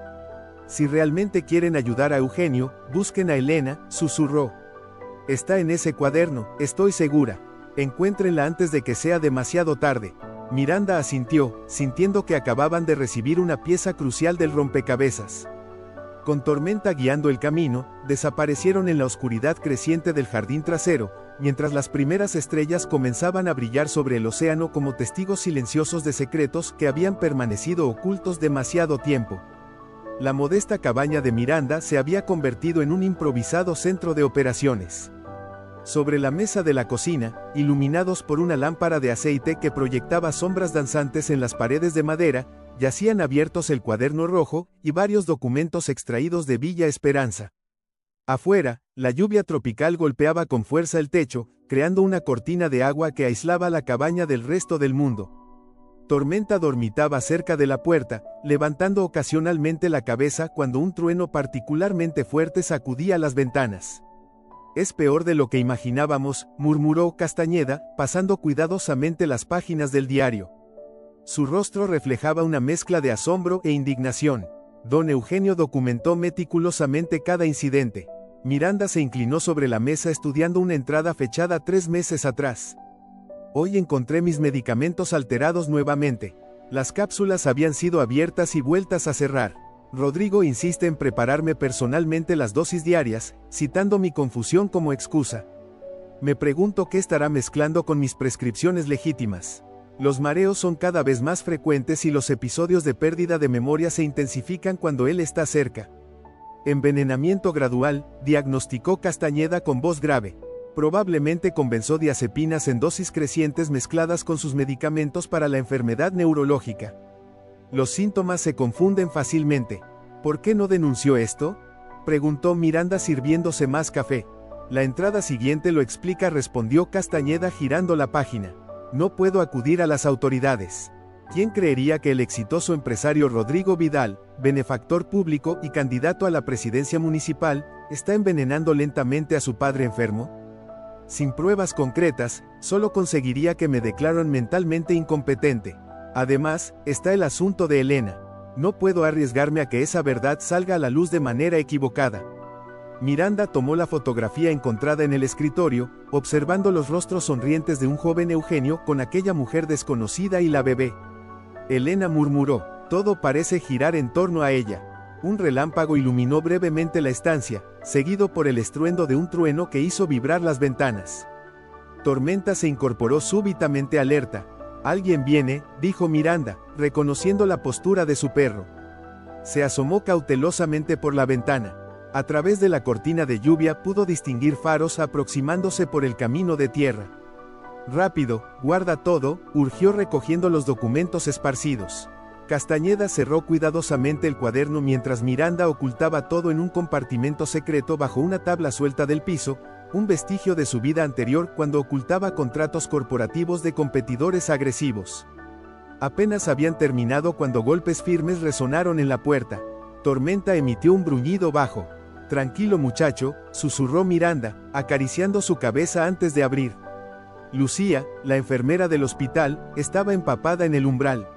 [SPEAKER 1] Si realmente quieren ayudar a Eugenio, busquen a Elena, susurró. Está en ese cuaderno, estoy segura. Encuéntrenla antes de que sea demasiado tarde. Miranda asintió, sintiendo que acababan de recibir una pieza crucial del rompecabezas. Con Tormenta guiando el camino, desaparecieron en la oscuridad creciente del jardín trasero, mientras las primeras estrellas comenzaban a brillar sobre el océano como testigos silenciosos de secretos que habían permanecido ocultos demasiado tiempo. La modesta cabaña de Miranda se había convertido en un improvisado centro de operaciones. Sobre la mesa de la cocina, iluminados por una lámpara de aceite que proyectaba sombras danzantes en las paredes de madera, yacían abiertos el cuaderno rojo y varios documentos extraídos de Villa Esperanza. Afuera, la lluvia tropical golpeaba con fuerza el techo, creando una cortina de agua que aislaba la cabaña del resto del mundo. Tormenta dormitaba cerca de la puerta, levantando ocasionalmente la cabeza cuando un trueno particularmente fuerte sacudía las ventanas. Es peor de lo que imaginábamos, murmuró Castañeda, pasando cuidadosamente las páginas del diario. Su rostro reflejaba una mezcla de asombro e indignación. Don Eugenio documentó meticulosamente cada incidente. Miranda se inclinó sobre la mesa estudiando una entrada fechada 3 meses atrás. Hoy encontré mis medicamentos alterados nuevamente. Las cápsulas habían sido abiertas y vueltas a cerrar. Rodrigo insiste en prepararme personalmente las dosis diarias, citando mi confusión como excusa. Me pregunto qué estará mezclando con mis prescripciones legítimas. Los mareos son cada vez más frecuentes y los episodios de pérdida de memoria se intensifican cuando él está cerca. Envenenamiento gradual, diagnosticó Castañeda con voz grave. Probablemente con benzodiazepinas en dosis crecientes mezcladas con sus medicamentos para la enfermedad neurológica. Los síntomas se confunden fácilmente. ¿Por qué no denunció esto?, preguntó Miranda sirviéndose más café. La entrada siguiente lo explica, respondió Castañeda girando la página. No puedo acudir a las autoridades. ¿Quién creería que el exitoso empresario Rodrigo Vidal, benefactor público y candidato a la presidencia municipal, está envenenando lentamente a su padre enfermo? Sin pruebas concretas, solo conseguiría que me declaren mentalmente incompetente. Además, está el asunto de Elena. No puedo arriesgarme a que esa verdad salga a la luz de manera equivocada. Miranda tomó la fotografía encontrada en el escritorio, observando los rostros sonrientes de un joven Eugenio con aquella mujer desconocida y la bebé. Elena murmuró, todo parece girar en torno a ella. Un relámpago iluminó brevemente la estancia, seguido por el estruendo de un trueno que hizo vibrar las ventanas. Tormenta se incorporó súbitamente alerta. «Alguien viene», dijo Miranda, reconociendo la postura de su perro. Se asomó cautelosamente por la ventana. A través de la cortina de lluvia pudo distinguir faros aproximándose por el camino de tierra. «Rápido, guarda todo», urgió recogiendo los documentos esparcidos. Castañeda cerró cuidadosamente el cuaderno mientras Miranda ocultaba todo en un compartimento secreto bajo una tabla suelta del piso, un vestigio de su vida anterior cuando ocultaba contratos corporativos de competidores agresivos. Apenas habían terminado cuando golpes firmes resonaron en la puerta. Tormenta emitió un gruñido bajo. «Tranquilo muchacho», susurró Miranda, acariciando su cabeza antes de abrir. Lucía, la enfermera del hospital, estaba empapada en el umbral.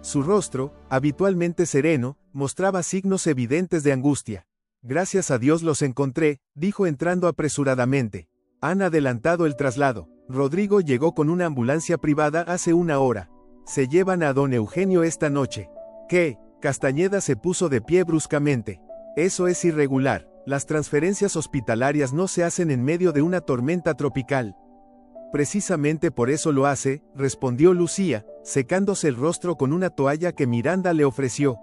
[SPEAKER 1] Su rostro, habitualmente sereno, mostraba signos evidentes de angustia. «Gracias a Dios los encontré», dijo entrando apresuradamente. «Han adelantado el traslado. Rodrigo llegó con una ambulancia privada hace una hora. Se llevan a don Eugenio esta noche». «¿Qué?». Castañeda se puso de pie bruscamente. «Eso es irregular. Las transferencias hospitalarias no se hacen en medio de una tormenta tropical». «Precisamente por eso lo hace», respondió Lucía, secándose el rostro con una toalla que Miranda le ofreció.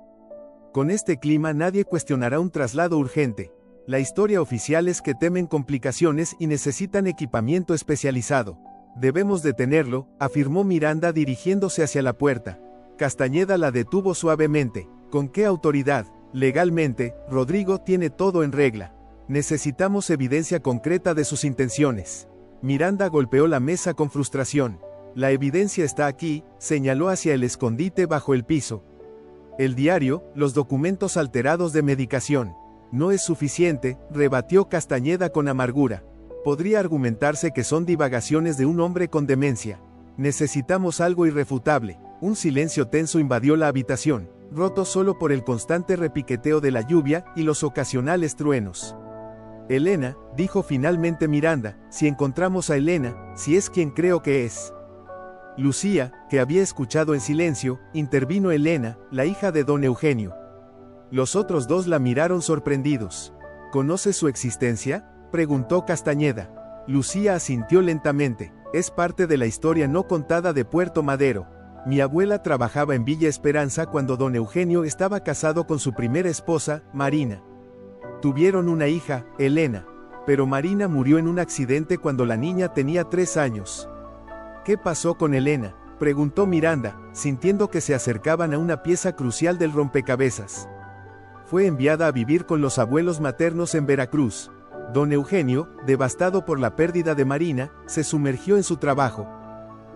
[SPEAKER 1] «Con este clima nadie cuestionará un traslado urgente. La historia oficial es que temen complicaciones y necesitan equipamiento especializado. Debemos detenerlo», afirmó Miranda dirigiéndose hacia la puerta. Castañeda la detuvo suavemente. «¿Con qué autoridad?». «Legalmente, Rodrigo tiene todo en regla. Necesitamos evidencia concreta de sus intenciones». Miranda golpeó la mesa con frustración. «La evidencia está aquí», señaló hacia el escondite bajo el piso. «El diario, los documentos alterados de medicación». «No es suficiente», rebatió Castañeda con amargura. «Podría argumentarse que son divagaciones de un hombre con demencia. Necesitamos algo irrefutable». Un silencio tenso invadió la habitación, roto solo por el constante repiqueteo de la lluvia y los ocasionales truenos. «Elena», dijo finalmente Miranda, «si encontramos a Elena, si es quien creo que es». Lucía, que había escuchado en silencio, intervino. «Elena, la hija de don Eugenio». Los otros dos la miraron sorprendidos. «¿Conoces su existencia?», preguntó Castañeda. Lucía asintió lentamente. «Es parte de la historia no contada de Puerto Madero. Mi abuela trabajaba en Villa Esperanza cuando don Eugenio estaba casado con su primera esposa, Marina. Tuvieron una hija, Elena, pero Marina murió en un accidente cuando la niña tenía 3 años». «¿Qué pasó con Elena?», preguntó Miranda, sintiendo que se acercaban a una pieza crucial del rompecabezas. «Fue enviada a vivir con los abuelos maternos en Veracruz. Don Eugenio, devastado por la pérdida de Marina, se sumergió en su trabajo.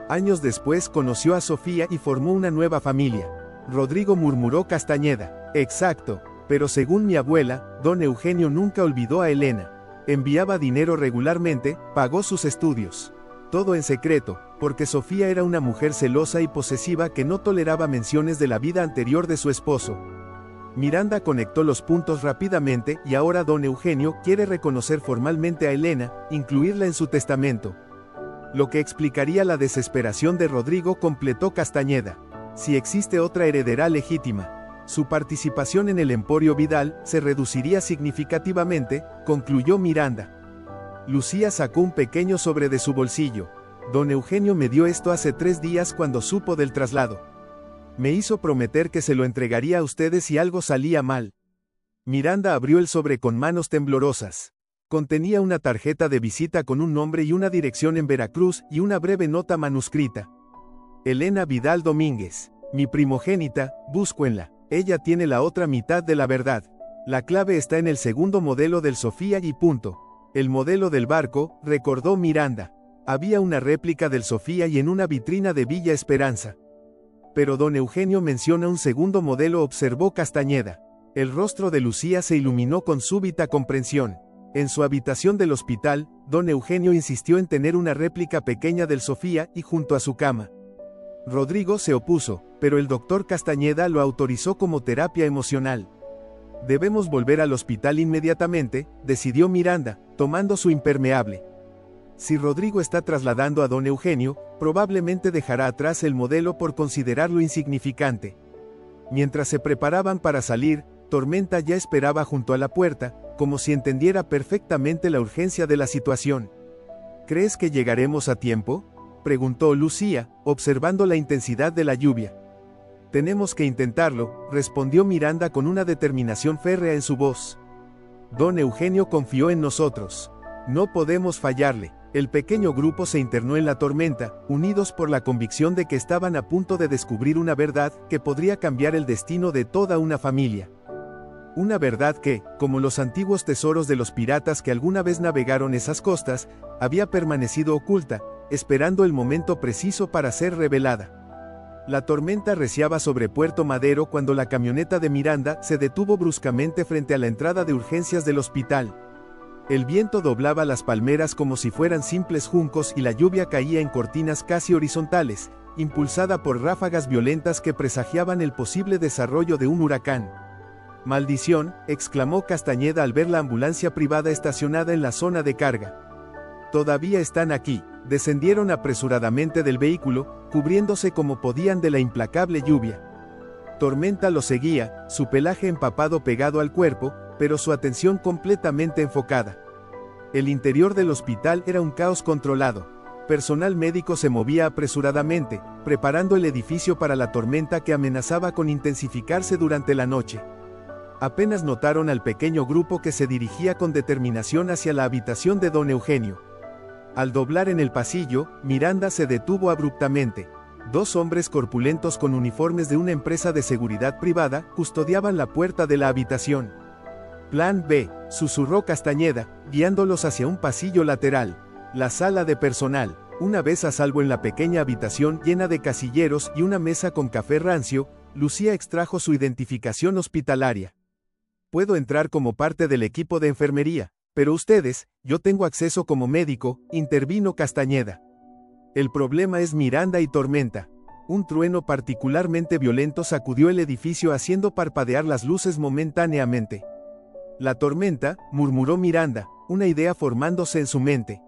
[SPEAKER 1] Años después conoció a Sofía y formó una nueva familia». Rodrigo, murmuró Castañeda. «Exacto. Pero según mi abuela, don Eugenio nunca olvidó a Elena. Enviaba dinero regularmente, pagó sus estudios. Todo en secreto, porque Sofía era una mujer celosa y posesiva que no toleraba menciones de la vida anterior de su esposo». Miranda conectó los puntos rápidamente y ahora don Eugenio quiere reconocer formalmente a Elena, incluirla en su testamento. «Lo que explicaría la desesperación de Rodrigo», completó Castañeda. «Si existe otra heredera legítima, su participación en el Emporio Vidal se reduciría significativamente», concluyó Miranda. Lucía sacó un pequeño sobre de su bolsillo. «Don Eugenio me dio esto hace 3 días cuando supo del traslado. Me hizo prometer que se lo entregaría a ustedes si algo salía mal». Miranda abrió el sobre con manos temblorosas. Contenía una tarjeta de visita con un nombre y una dirección en Veracruz y una breve nota manuscrita. «Elena Vidal Domínguez, mi primogénita, búsquenla. Ella tiene la otra mitad de la verdad. La clave está en el segundo modelo del Sofía y punto». «El modelo del barco», recordó Miranda. «Había una réplica del Sofía y en una vitrina de Villa Esperanza». «Pero don Eugenio menciona un segundo modelo», observó Castañeda. El rostro de Lucía se iluminó con súbita comprensión. En su habitación del hospital, don Eugenio insistió en tener una réplica pequeña del Sofía y junto a su cama. Rodrigo se opuso, pero el doctor Castañeda lo autorizó como terapia emocional. «Debemos volver al hospital inmediatamente», decidió Miranda, tomando su impermeable. «Si Rodrigo está trasladando a don Eugenio, probablemente dejará atrás el modelo por considerarlo insignificante». Mientras se preparaban para salir, Tormenta ya esperaba junto a la puerta, como si entendiera perfectamente la urgencia de la situación. ¿Crees que llegaremos a tiempo?, preguntó Lucía, observando la intensidad de la lluvia. Tenemos que intentarlo, respondió Miranda con una determinación férrea en su voz. Don Eugenio confió en nosotros. No podemos fallarle. El pequeño grupo se internó en la tormenta, unidos por la convicción de que estaban a punto de descubrir una verdad que podría cambiar el destino de toda una familia. Una verdad que, como los antiguos tesoros de los piratas que alguna vez navegaron esas costas, había permanecido oculta, esperando el momento preciso para ser revelada. La tormenta arreciaba sobre Puerto Madero cuando la camioneta de Miranda se detuvo bruscamente frente a la entrada de urgencias del hospital. El viento doblaba las palmeras como si fueran simples juncos y la lluvia caía en cortinas casi horizontales, impulsada por ráfagas violentas que presagiaban el posible desarrollo de un huracán. «Maldición», exclamó Castañeda al ver la ambulancia privada estacionada en la zona de carga. «Todavía están aquí». Descendieron apresuradamente del vehículo, cubriéndose como podían de la implacable lluvia. Tormenta lo seguía, su pelaje empapado pegado al cuerpo, pero su atención completamente enfocada. El interior del hospital era un caos controlado. Personal médico se movía apresuradamente, preparando el edificio para la tormenta que amenazaba con intensificarse durante la noche. Apenas notaron al pequeño grupo que se dirigía con determinación hacia la habitación de don Eugenio. Al doblar en el pasillo, Miranda se detuvo abruptamente. Dos hombres corpulentos con uniformes de una empresa de seguridad privada custodiaban la puerta de la habitación. «Plan B», susurró Castañeda, guiándolos hacia un pasillo lateral. La sala de personal. Una vez a salvo en la pequeña habitación llena de casilleros y una mesa con café rancio, Lucía extrajo su identificación hospitalaria. «Puedo entrar como parte del equipo de enfermería. Pero ustedes, yo tengo acceso como médico», intervino Castañeda. «El problema es Miranda y Tormenta». Un trueno particularmente violento sacudió el edificio haciendo parpadear las luces momentáneamente. «La tormenta», murmuró Miranda, una idea formándose en su mente.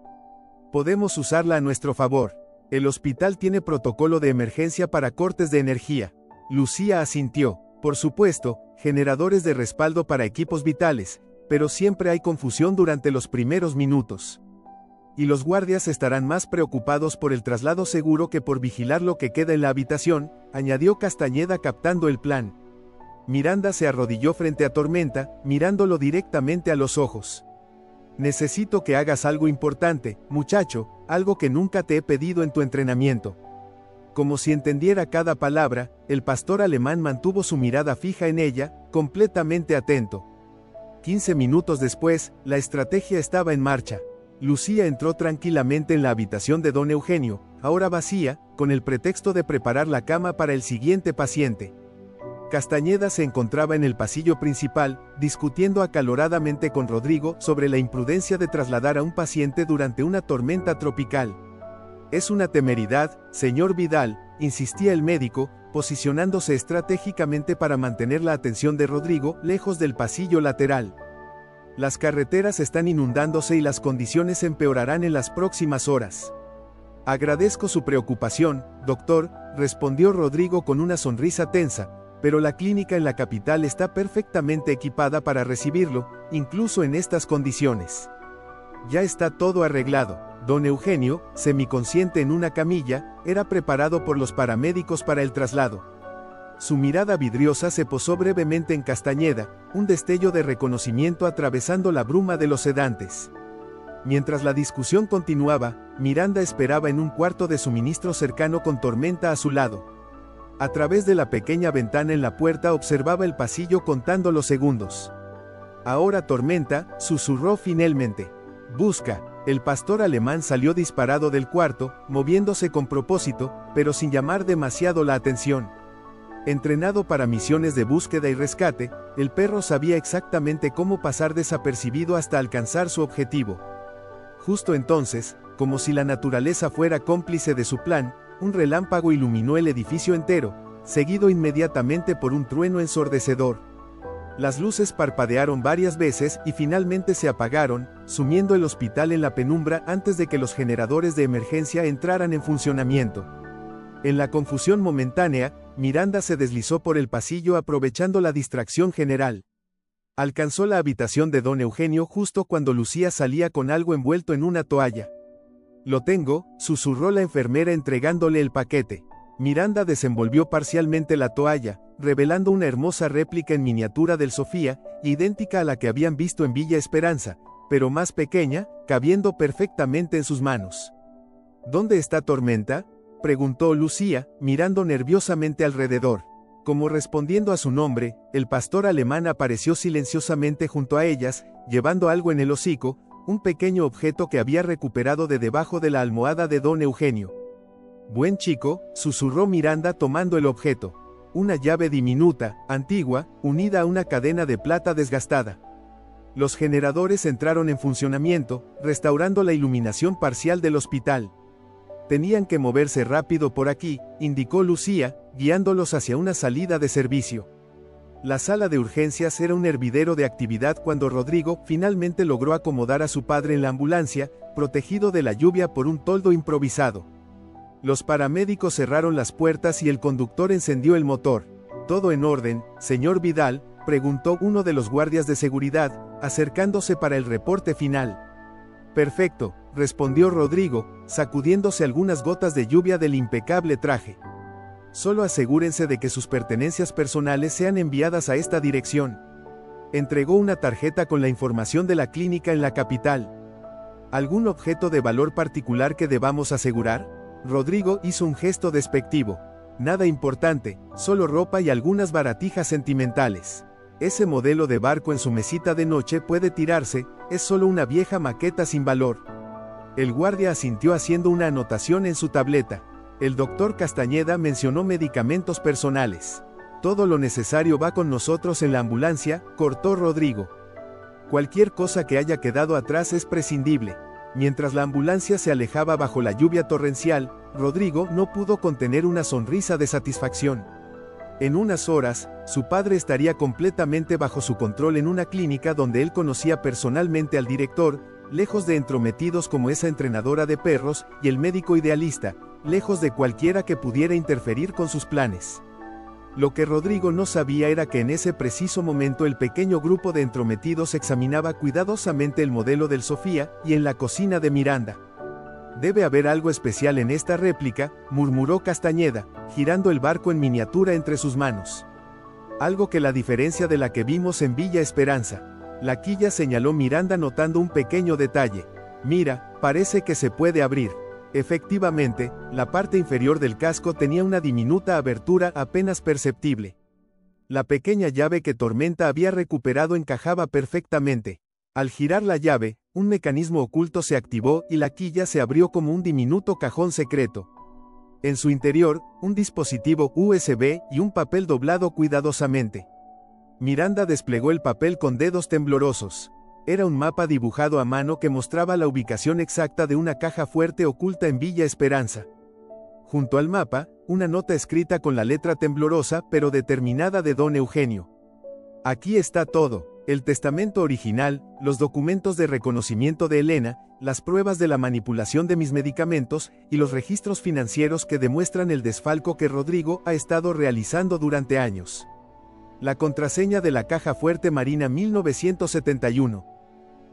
[SPEAKER 1] «Podemos usarla a nuestro favor. El hospital tiene protocolo de emergencia para cortes de energía». Lucía asintió. «Por supuesto, generadores de respaldo para equipos vitales, pero siempre hay confusión durante los primeros minutos. Y los guardias estarán más preocupados por el traslado seguro que por vigilar lo que queda en la habitación», añadió Castañeda captando el plan. Miranda se arrodilló frente a Tormenta, mirándolo directamente a los ojos. «Necesito que hagas algo importante, muchacho, algo que nunca te he pedido en tu entrenamiento». Como si entendiera cada palabra, el pastor alemán mantuvo su mirada fija en ella, completamente atento. 15 minutos después, la estrategia estaba en marcha. Lucía entró tranquilamente en la habitación de don Eugenio, ahora vacía, con el pretexto de preparar la cama para el siguiente paciente. Castañeda se encontraba en el pasillo principal, discutiendo acaloradamente con Rodrigo sobre la imprudencia de trasladar a un paciente durante una tormenta tropical. «Es una temeridad, señor Vidal», insistía el médico, posicionándose estratégicamente para mantener la atención de Rodrigo lejos del pasillo lateral. «Las carreteras están inundándose y las condiciones empeorarán en las próximas horas». «Agradezco su preocupación, doctor», respondió Rodrigo con una sonrisa tensa, «pero la clínica en la capital está perfectamente equipada para recibirlo, incluso en estas condiciones. Ya está todo arreglado». Don Eugenio, semiconsciente en una camilla, era preparado por los paramédicos para el traslado. Su mirada vidriosa se posó brevemente en Castañeda, un destello de reconocimiento atravesando la bruma de los sedantes. Mientras la discusión continuaba, Miranda esperaba en un cuarto de suministro cercano con Tormenta a su lado. A través de la pequeña ventana en la puerta observaba el pasillo contando los segundos. «Ahora Tormenta», susurró finalmente. «Busca». El pastor alemán salió disparado del cuarto, moviéndose con propósito, pero sin llamar demasiado la atención. Entrenado para misiones de búsqueda y rescate, el perro sabía exactamente cómo pasar desapercibido hasta alcanzar su objetivo. Justo entonces, como si la naturaleza fuera cómplice de su plan, un relámpago iluminó el edificio entero, seguido inmediatamente por un trueno ensordecedor. Las luces parpadearon varias veces y finalmente se apagaron, sumiendo el hospital en la penumbra antes de que los generadores de emergencia entraran en funcionamiento. En la confusión momentánea, Miranda se deslizó por el pasillo aprovechando la distracción general. Alcanzó la habitación de don Eugenio justo cuando Lucía salía con algo envuelto en una toalla. «Lo tengo», susurró la enfermera entregándole el paquete. Miranda desenvolvió parcialmente la toalla, revelando una hermosa réplica en miniatura del Sofía, idéntica a la que habían visto en Villa Esperanza, pero más pequeña, cabiendo perfectamente en sus manos. «¿Dónde está Tormenta?», preguntó Lucía, mirando nerviosamente alrededor. Como respondiendo a su nombre, el pastor alemán apareció silenciosamente junto a ellas, llevando algo en el hocico, un pequeño objeto que había recuperado de debajo de la almohada de don Eugenio. «Buen chico», susurró Miranda tomando el objeto. Una llave diminuta, antigua, unida a una cadena de plata desgastada. Los generadores entraron en funcionamiento, restaurando la iluminación parcial del hospital. «Tenían que moverse rápido por aquí», indicó Lucía, guiándolos hacia una salida de servicio. La sala de urgencias era un hervidero de actividad cuando Rodrigo finalmente logró acomodar a su padre en la ambulancia, protegido de la lluvia por un toldo improvisado. Los paramédicos cerraron las puertas y el conductor encendió el motor. «¿Todo en orden, señor Vidal?», preguntó uno de los guardias de seguridad, acercándose para el reporte final. «Perfecto», respondió Rodrigo, sacudiéndose algunas gotas de lluvia del impecable traje. «Solo asegúrense de que sus pertenencias personales sean enviadas a esta dirección». Entregó una tarjeta con la información de la clínica en la capital. «¿Algún objeto de valor particular que debamos asegurar?». Rodrigo hizo un gesto despectivo. «Nada importante, solo ropa y algunas baratijas sentimentales. Ese modelo de barco en su mesita de noche puede tirarse, es solo una vieja maqueta sin valor». El guardia asintió haciendo una anotación en su tableta. El doctor Castañeda mencionó medicamentos personales. «Todo lo necesario va con nosotros en la ambulancia», cortó Rodrigo. «Cualquier cosa que haya quedado atrás es prescindible». Mientras la ambulancia se alejaba bajo la lluvia torrencial, Rodrigo no pudo contener una sonrisa de satisfacción. En unas horas, su padre estaría completamente bajo su control en una clínica donde él conocía personalmente al director, lejos de entrometidos como esa entrenadora de perros, y el médico idealista, lejos de cualquiera que pudiera interferir con sus planes. Lo que Rodrigo no sabía era que en ese preciso momento el pequeño grupo de entrometidos examinaba cuidadosamente el modelo del Sofía, y en la cocina de Miranda. «Debe haber algo especial en esta réplica», murmuró Castañeda, girando el barco en miniatura entre sus manos. «Algo que la diferencia de la que vimos en Villa Esperanza». La quilla señaló Miranda notando un pequeño detalle. «Mira, parece que se puede abrir». Efectivamente, la parte inferior del casco tenía una diminuta abertura apenas perceptible. La pequeña llave que Tormenta había recuperado encajaba perfectamente. Al girar la llave, un mecanismo oculto se activó y la quilla se abrió como un diminuto cajón secreto. En su interior, un dispositivo USB y un papel doblado cuidadosamente. Miranda desplegó el papel con dedos temblorosos. Era un mapa dibujado a mano que mostraba la ubicación exacta de una caja fuerte oculta en Villa Esperanza. Junto al mapa, una nota escrita con la letra temblorosa pero determinada de don Eugenio. «Aquí está todo, el testamento original, los documentos de reconocimiento de Elena, las pruebas de la manipulación de mis medicamentos, y los registros financieros que demuestran el desfalco que Rodrigo ha estado realizando durante años. La contraseña de la caja fuerte Marina 1971.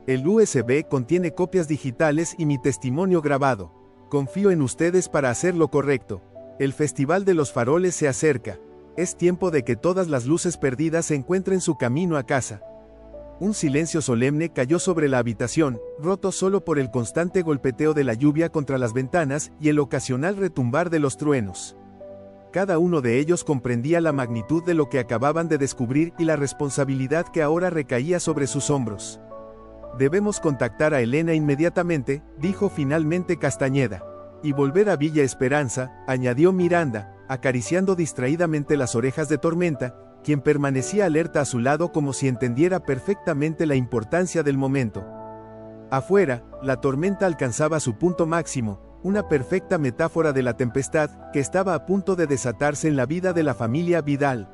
[SPEAKER 1] El USB contiene copias digitales y mi testimonio grabado. Confío en ustedes para hacer lo correcto. El Festival de los Faroles se acerca. Es tiempo de que todas las luces perdidas encuentren su camino a casa». Un silencio solemne cayó sobre la habitación, roto solo por el constante golpeteo de la lluvia contra las ventanas y el ocasional retumbar de los truenos. Cada uno de ellos comprendía la magnitud de lo que acababan de descubrir y la responsabilidad que ahora recaía sobre sus hombros. «Debemos contactar a Elena inmediatamente», dijo finalmente Castañeda. «Y volver a Villa Esperanza», añadió Miranda, acariciando distraídamente las orejas de Tormenta, quien permanecía alerta a su lado como si entendiera perfectamente la importancia del momento. Afuera, la tormenta alcanzaba su punto máximo, una perfecta metáfora de la tempestad que estaba a punto de desatarse en la vida de la familia Vidal.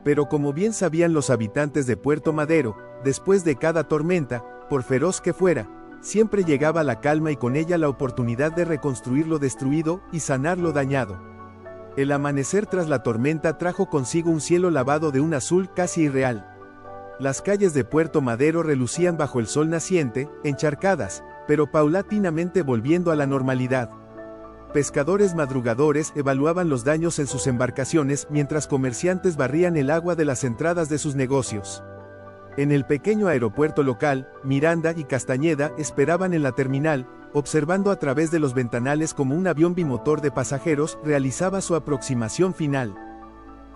[SPEAKER 1] Pero como bien sabían los habitantes de Puerto Madero, después de cada tormenta, por feroz que fuera, siempre llegaba la calma y con ella la oportunidad de reconstruir lo destruido y sanar lo dañado. El amanecer tras la tormenta trajo consigo un cielo lavado de un azul casi irreal. Las calles de Puerto Madero relucían bajo el sol naciente, encharcadas, pero paulatinamente volviendo a la normalidad. Pescadores madrugadores evaluaban los daños en sus embarcaciones mientras comerciantes barrían el agua de las entradas de sus negocios. En el pequeño aeropuerto local, Miranda y Castañeda esperaban en la terminal, observando a través de los ventanales como un avión bimotor de pasajeros realizaba su aproximación final.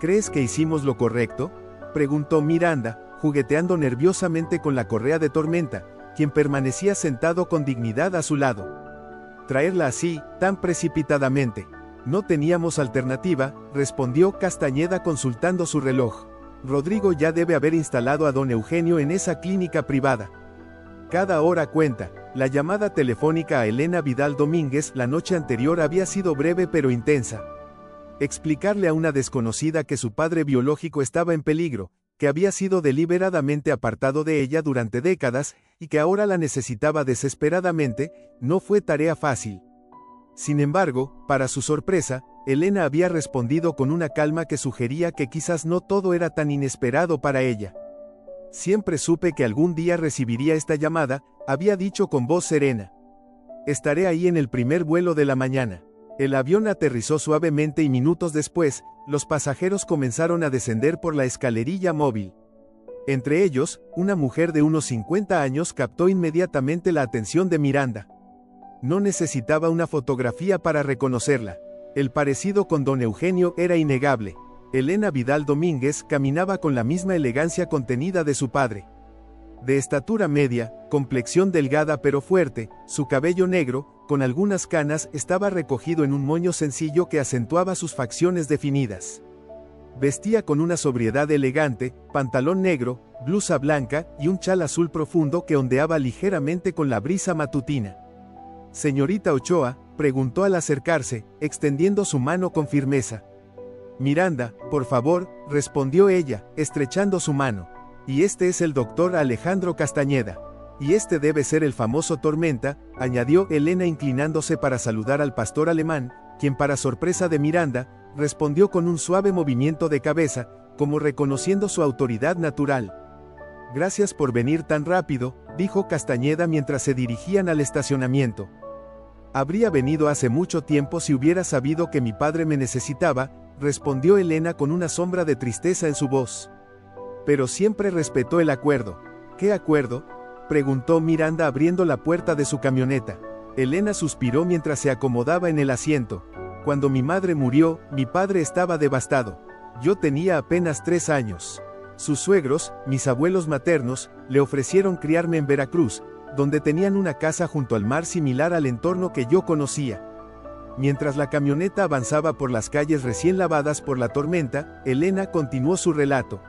[SPEAKER 1] ¿Crees que hicimos lo correcto?, preguntó Miranda, jugueteando nerviosamente con la correa de Tormenta, quien permanecía sentado con dignidad a su lado. Traerla así, tan precipitadamente. No teníamos alternativa, respondió Castañeda consultando su reloj. Rodrigo ya debe haber instalado a don Eugenio en esa clínica privada. Cada hora cuenta. La llamada telefónica a Elena Vidal Domínguez la noche anterior había sido breve pero intensa. Explicarle a una desconocida que su padre biológico estaba en peligro, que había sido deliberadamente apartado de ella durante décadas, y que ahora la necesitaba desesperadamente, no fue tarea fácil. Sin embargo, para su sorpresa, Elena había respondido con una calma que sugería que quizás no todo era tan inesperado para ella. Siempre supe que algún día recibiría esta llamada, había dicho con voz serena. Estaré ahí en el primer vuelo de la mañana. El avión aterrizó suavemente y minutos después, los pasajeros comenzaron a descender por la escalerilla móvil. Entre ellos, una mujer de unos 50 años captó inmediatamente la atención de Miranda. No necesitaba una fotografía para reconocerla. El parecido con don Eugenio era innegable. Elena Vidal Domínguez caminaba con la misma elegancia contenida de su padre. De estatura media, complexión delgada pero fuerte, su cabello negro, con algunas canas, estaba recogido en un moño sencillo que acentuaba sus facciones definidas. Vestía con una sobriedad elegante, pantalón negro, blusa blanca y un chal azul profundo que ondeaba ligeramente con la brisa matutina. «Señorita Ochoa», preguntó al acercarse, extendiendo su mano con firmeza. «Miranda, por favor», respondió ella, estrechando su mano. «Y este es el doctor Alejandro Castañeda. Y este debe ser el famoso Tormenta», añadió Elena inclinándose para saludar al pastor alemán, quien para sorpresa de Miranda, respondió con un suave movimiento de cabeza, como reconociendo su autoridad natural. «Gracias por venir tan rápido», dijo Castañeda mientras se dirigían al estacionamiento. «Habría venido hace mucho tiempo si hubiera sabido que mi padre me necesitaba», respondió Elena con una sombra de tristeza en su voz. «Pero siempre respetó el acuerdo». «¿Qué acuerdo?», preguntó Miranda abriendo la puerta de su camioneta. Elena suspiró mientras se acomodaba en el asiento. «Cuando mi madre murió, mi padre estaba devastado. Yo tenía apenas 3 años. Sus suegros, mis abuelos maternos, le ofrecieron criarme en Veracruz, donde tenían una casa junto al mar similar al entorno que yo conocía». Mientras la camioneta avanzaba por las calles recién lavadas por la tormenta, Elena continuó su relato.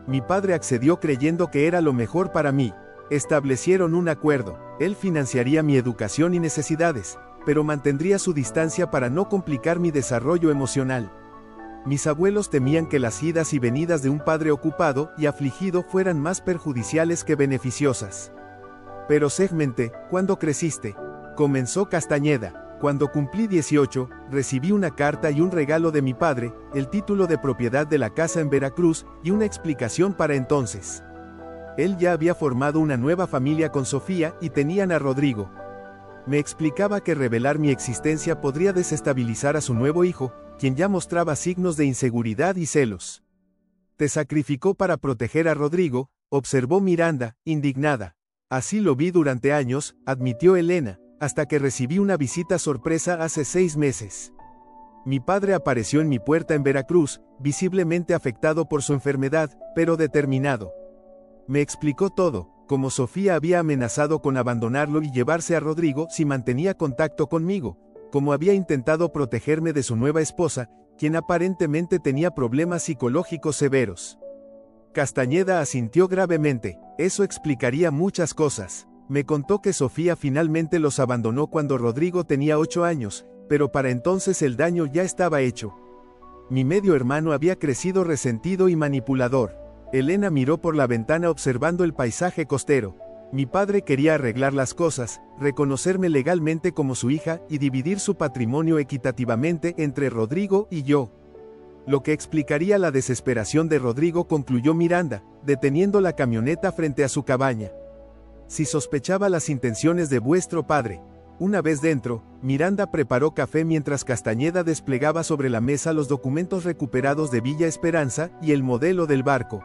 [SPEAKER 1] «Mi padre accedió creyendo que era lo mejor para mí. Establecieron un acuerdo. Él financiaría mi educación y necesidades, pero mantendría su distancia para no complicar mi desarrollo emocional. Mis abuelos temían que las idas y venidas de un padre ocupado y afligido fueran más perjudiciales que beneficiosas. Pero segmenté, ¿cuándo creciste?», comenzó Castañeda. «Cuando cumplí 18, recibí una carta y un regalo de mi padre, el título de propiedad de la casa en Veracruz y una explicación para entonces. Él ya había formado una nueva familia con Sofía y tenían a Rodrigo. Me explicaba que revelar mi existencia podría desestabilizar a su nuevo hijo, quien ya mostraba signos de inseguridad y celos. Te sacrificó para proteger a Rodrigo», observó Miranda, indignada. «Así lo vi durante años», admitió Elena, «hasta que recibí una visita sorpresa hace 6 meses. Mi padre apareció en mi puerta en Veracruz, visiblemente afectado por su enfermedad, pero determinado. Me explicó todo, como Sofía había amenazado con abandonarlo y llevarse a Rodrigo si mantenía contacto conmigo, como había intentado protegerme de su nueva esposa, quien aparentemente tenía problemas psicológicos severos». Castañeda asintió gravemente. «Eso explicaría muchas cosas. Me contó que Sofía finalmente los abandonó cuando Rodrigo tenía 8 años, pero para entonces el daño ya estaba hecho. Mi medio hermano había crecido resentido y manipulador». Elena miró por la ventana observando el paisaje costero. «Mi padre quería arreglar las cosas, reconocerme legalmente como su hija y dividir su patrimonio equitativamente entre Rodrigo y yo. Lo que explicaría la desesperación de Rodrigo, concluyó Miranda, deteniendo la camioneta frente a su cabaña. Si sospechaba las intenciones de vuestro padre. Una vez dentro, Miranda preparó café mientras Castañeda desplegaba sobre la mesa los documentos recuperados de Villa Esperanza y el modelo del barco.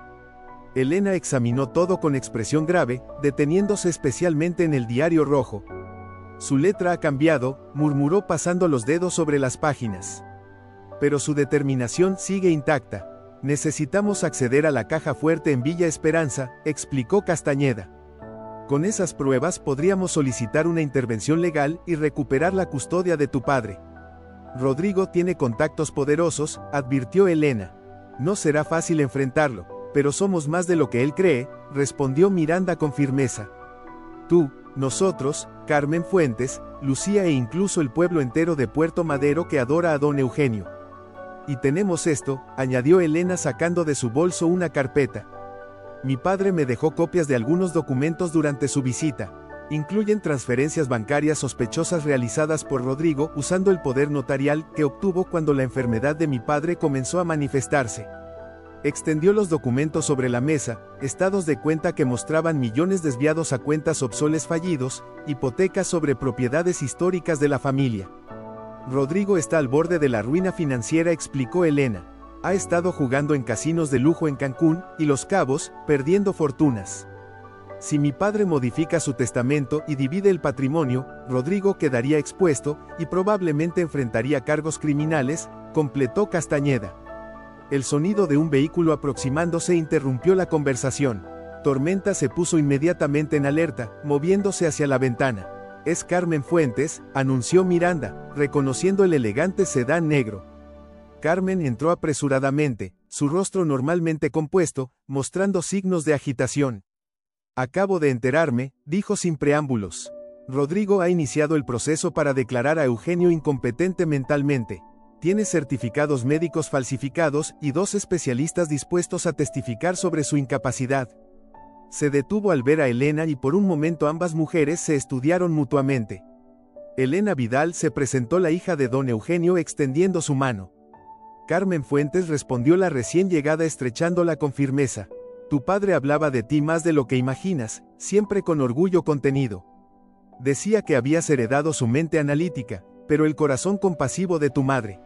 [SPEAKER 1] Elena examinó todo con expresión grave, deteniéndose especialmente en el diario rojo. Su letra ha cambiado, murmuró pasando los dedos sobre las páginas. Pero su determinación sigue intacta. Necesitamos acceder a la caja fuerte en Villa Esperanza, explicó Castañeda. Con esas pruebas podríamos solicitar una intervención legal y recuperar la custodia de tu padre. Rodrigo tiene contactos poderosos, advirtió Elena. No será fácil enfrentarlo, pero somos más de lo que él cree, respondió Miranda con firmeza. Tú, nosotros, Carmen Fuentes, Lucía e incluso el pueblo entero de Puerto Madero que adora a don Eugenio. Y tenemos esto, añadió Elena sacando de su bolso una carpeta. Mi padre me dejó copias de algunos documentos durante su visita. Incluyen transferencias bancarias sospechosas realizadas por Rodrigo usando el poder notarial que obtuvo cuando la enfermedad de mi padre comenzó a manifestarse. Extendió los documentos sobre la mesa, estados de cuenta que mostraban millones desviados a cuentas obsoles fallidos, hipotecas sobre propiedades históricas de la familia. Rodrigo está al borde de la ruina financiera, explicó Elena. Ha estado jugando en casinos de lujo en Cancún y Los Cabos, perdiendo fortunas. Si mi padre modifica su testamento y divide el patrimonio, Rodrigo quedaría expuesto y probablemente enfrentaría cargos criminales, completó Castañeda. El sonido de un vehículo aproximándose interrumpió la conversación. Tormenta se puso inmediatamente en alerta, moviéndose hacia la ventana. Es Carmen Fuentes, anunció Miranda, reconociendo el elegante sedán negro. Carmen entró apresuradamente, su rostro normalmente compuesto, mostrando signos de agitación. Acabo de enterarme, dijo sin preámbulos. Rodrigo ha iniciado el proceso para declarar a Eugenio incompetente mentalmente. Tiene certificados médicos falsificados y 2 especialistas dispuestos a testificar sobre su incapacidad. Se detuvo al ver a Elena y por un momento ambas mujeres se estudiaron mutuamente. Elena Vidal se presentó, la hija de don Eugenio, extendiendo su mano. Carmen Fuentes respondió la recién llegada estrechándola con firmeza. Tu padre hablaba de ti más de lo que imaginas, siempre con orgullo contenido. Decía que habías heredado su mente analítica, pero el corazón compasivo de tu madre.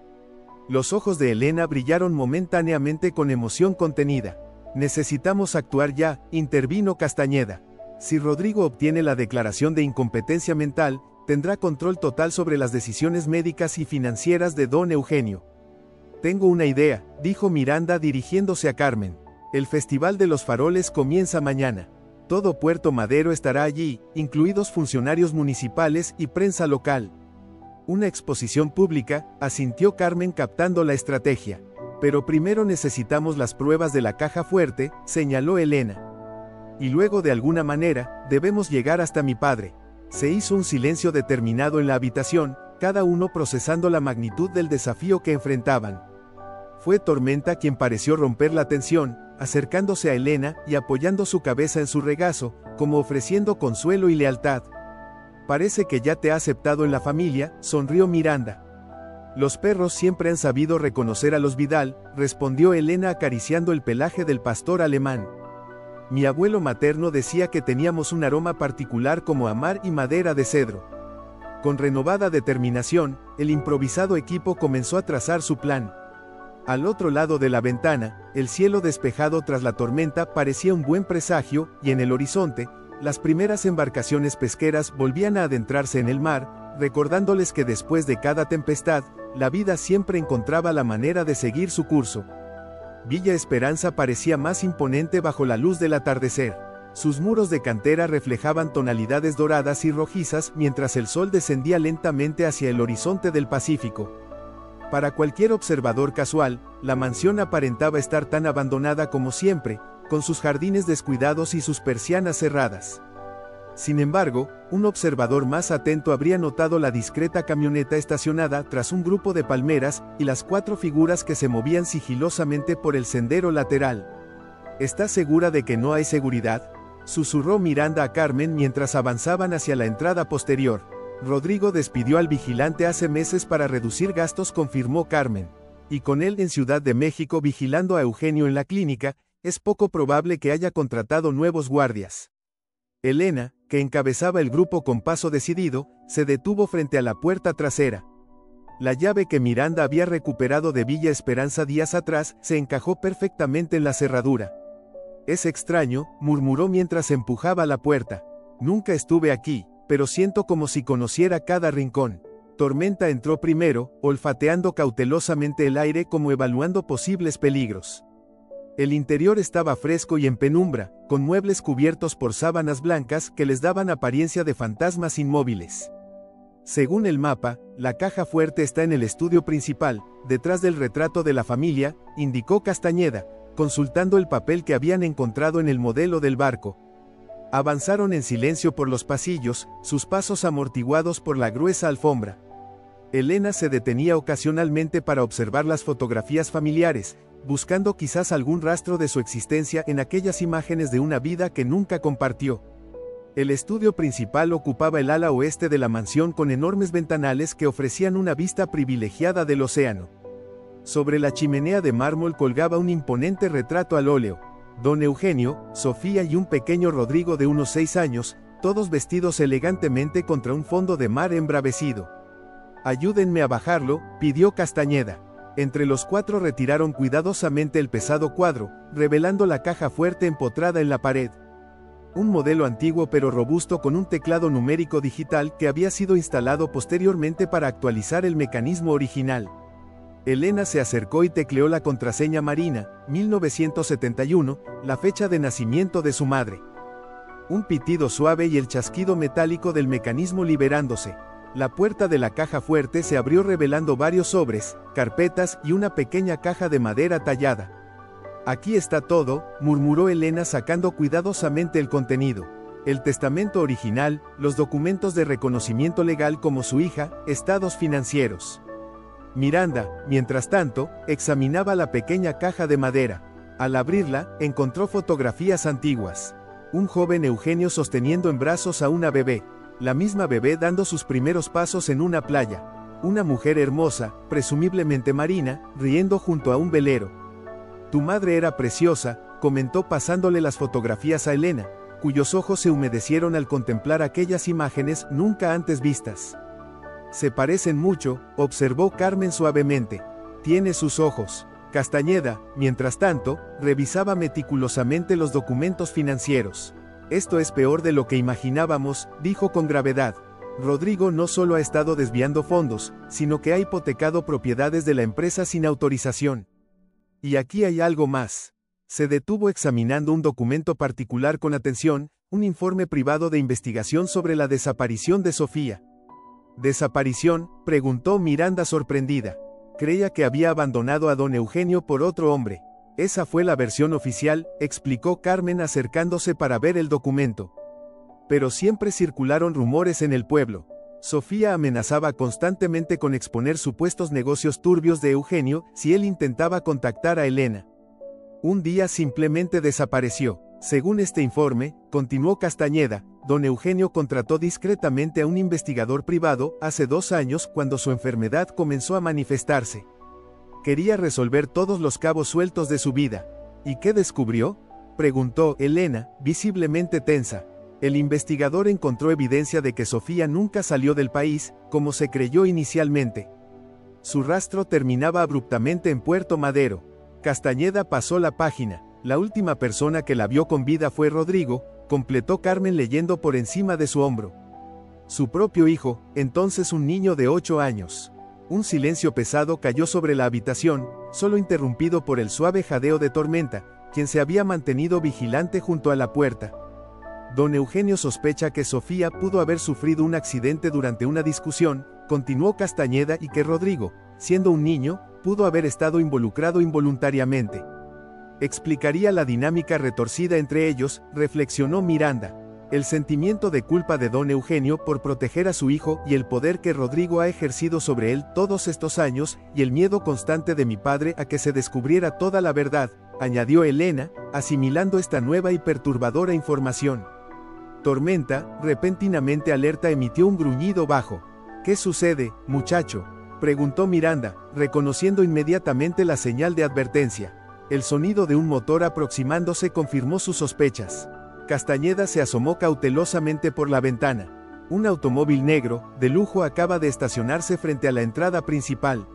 [SPEAKER 1] Los ojos de Elena brillaron momentáneamente con emoción contenida. Necesitamos actuar ya, intervino Castañeda. Si Rodrigo obtiene la declaración de incompetencia mental, tendrá control total sobre las decisiones médicas y financieras de don Eugenio. Tengo una idea, dijo Miranda dirigiéndose a Carmen. El Festival de los Faroles comienza mañana. Todo Puerto Madero estará allí, incluidos funcionarios municipales y prensa local. Una exposición pública, asintió Carmen captando la estrategia. Pero primero necesitamos las pruebas de la caja fuerte, señaló Elena. Y luego de alguna manera, debemos llegar hasta mi padre. Se hizo un silencio determinado en la habitación, cada uno procesando la magnitud del desafío que enfrentaban. Fue Tormenta quien pareció romper la tensión, acercándose a Elena y apoyando su cabeza en su regazo, como ofreciendo consuelo y lealtad. Parece que ya te ha aceptado en la familia, sonrió Miranda. Los perros siempre han sabido reconocer a los Vidal, respondió Elena acariciando el pelaje del pastor alemán. Mi abuelo materno decía que teníamos un aroma particular como a mar y madera de cedro. Con renovada determinación, el improvisado equipo comenzó a trazar su plan. Al otro lado de la ventana, el cielo despejado tras la tormenta parecía un buen presagio, y en el horizonte, las primeras embarcaciones pesqueras volvían a adentrarse en el mar, recordándoles que después de cada tempestad, la vida siempre encontraba la manera de seguir su curso. Villa Esperanza parecía más imponente bajo la luz del atardecer. Sus muros de cantera reflejaban tonalidades doradas y rojizas mientras el sol descendía lentamente hacia el horizonte del Pacífico. Para cualquier observador casual, la mansión aparentaba estar tan abandonada como siempre, con sus jardines descuidados y sus persianas cerradas. Sin embargo, un observador más atento habría notado la discreta camioneta estacionada tras un grupo de palmeras y las 4 figuras que se movían sigilosamente por el sendero lateral. ¿Estás segura de que no hay seguridad?, susurró Miranda a Carmen mientras avanzaban hacia la entrada posterior. Rodrigo despidió al vigilante hace meses para reducir gastos, confirmó Carmen. y con él en Ciudad de México vigilando a Eugenio en la clínica, es poco probable que haya contratado nuevos guardias. Elena, que encabezaba el grupo con paso decidido, se detuvo frente a la puerta trasera. La llave que Miranda había recuperado de Villa Esperanza días atrás se encajó perfectamente en la cerradura. «Es extraño», murmuró mientras empujaba la puerta. «Nunca estuve aquí, pero siento como si conociera cada rincón». Tormenta entró primero, olfateando cautelosamente el aire como evaluando posibles peligros. El interior estaba fresco y en penumbra, con muebles cubiertos por sábanas blancas que les daban apariencia de fantasmas inmóviles. Según el mapa, la caja fuerte está en el estudio principal, detrás del retrato de la familia, indicó Castañeda, consultando el papel que habían encontrado en el modelo del barco. Avanzaron en silencio por los pasillos, sus pasos amortiguados por la gruesa alfombra. Elena se detenía ocasionalmente para observar las fotografías familiares, buscando quizás algún rastro de su existencia en aquellas imágenes de una vida que nunca compartió. El estudio principal ocupaba el ala oeste de la mansión con enormes ventanales que ofrecían una vista privilegiada del océano. Sobre la chimenea de mármol colgaba un imponente retrato al óleo. Don Eugenio, Sofía y un pequeño Rodrigo de unos 6 años, todos vestidos elegantemente contra un fondo de mar embravecido. «Ayúdenme a bajarlo», pidió Castañeda. Entre los 4 retiraron cuidadosamente el pesado cuadro, revelando la caja fuerte empotrada en la pared. Un modelo antiguo pero robusto con un teclado numérico digital que había sido instalado posteriormente para actualizar el mecanismo original. Elena se acercó y tecleó la contraseña Marina, 1971, la fecha de nacimiento de su madre. Un pitido suave y el chasquido metálico del mecanismo liberándose. La puerta de la caja fuerte se abrió revelando varios sobres, carpetas y una pequeña caja de madera tallada. «Aquí está todo», murmuró Elena sacando cuidadosamente el contenido. El testamento original, los documentos de reconocimiento legal como su hija, estados financieros. Miranda, mientras tanto, examinaba la pequeña caja de madera. Al abrirla, encontró fotografías antiguas. Un joven Eugenio sosteniendo en brazos a una bebé. La misma bebé dando sus primeros pasos en una playa. Una mujer hermosa, presumiblemente marina, riendo junto a un velero. «Tu madre era preciosa», comentó pasándole las fotografías a Elena, cuyos ojos se humedecieron al contemplar aquellas imágenes nunca antes vistas. «Se parecen mucho», observó Carmen suavemente. «Tiene sus ojos». Castañeda, mientras tanto, revisaba meticulosamente los documentos financieros. «Esto es peor de lo que imaginábamos», dijo con gravedad. «Rodrigo no solo ha estado desviando fondos, sino que ha hipotecado propiedades de la empresa sin autorización. Y aquí hay algo más». Se detuvo examinando un documento particular con atención, un informe privado de investigación sobre la desaparición de Sofía. «¿Desaparición?», preguntó Miranda sorprendida. «Creía que había abandonado a don Eugenio por otro hombre». «Esa fue la versión oficial», explicó Carmen acercándose para ver el documento. «Pero siempre circularon rumores en el pueblo. Sofía amenazaba constantemente con exponer supuestos negocios turbios de Eugenio si él intentaba contactar a Elena. Un día simplemente desapareció. Según este informe», continuó Castañeda, «don Eugenio contrató discretamente a un investigador privado hace 2 años cuando su enfermedad comenzó a manifestarse. Quería resolver todos los cabos sueltos de su vida». «¿Y qué descubrió?», preguntó Elena, visiblemente tensa. «El investigador encontró evidencia de que Sofía nunca salió del país, como se creyó inicialmente. Su rastro terminaba abruptamente en Puerto Madero». Castañeda pasó la página. «La última persona que la vio con vida fue Rodrigo», completó Carmen leyendo por encima de su hombro. «Su propio hijo, entonces un niño de 8 años». Un silencio pesado cayó sobre la habitación, solo interrumpido por el suave jadeo de Tormenta, quien se había mantenido vigilante junto a la puerta. «Don Eugenio sospecha que Sofía pudo haber sufrido un accidente durante una discusión», continuó Castañeda, «y que Rodrigo, siendo un niño, pudo haber estado involucrado involuntariamente. Explicaría la dinámica retorcida entre ellos», reflexionó Miranda. «El sentimiento de culpa de don Eugenio por proteger a su hijo y el poder que Rodrigo ha ejercido sobre él todos estos años, y el miedo constante de mi padre a que se descubriera toda la verdad», añadió Elena, asimilando esta nueva y perturbadora información. Tormenta, repentinamente alerta, emitió un gruñido bajo. «¿Qué sucede, muchacho?», Preguntó Miranda, reconociendo inmediatamente la señal de advertencia. El sonido de un motor aproximándose confirmó sus sospechas. Castañeda se asomó cautelosamente por la ventana. Un automóvil negro, de lujo, acaba de estacionarse frente a la entrada principal.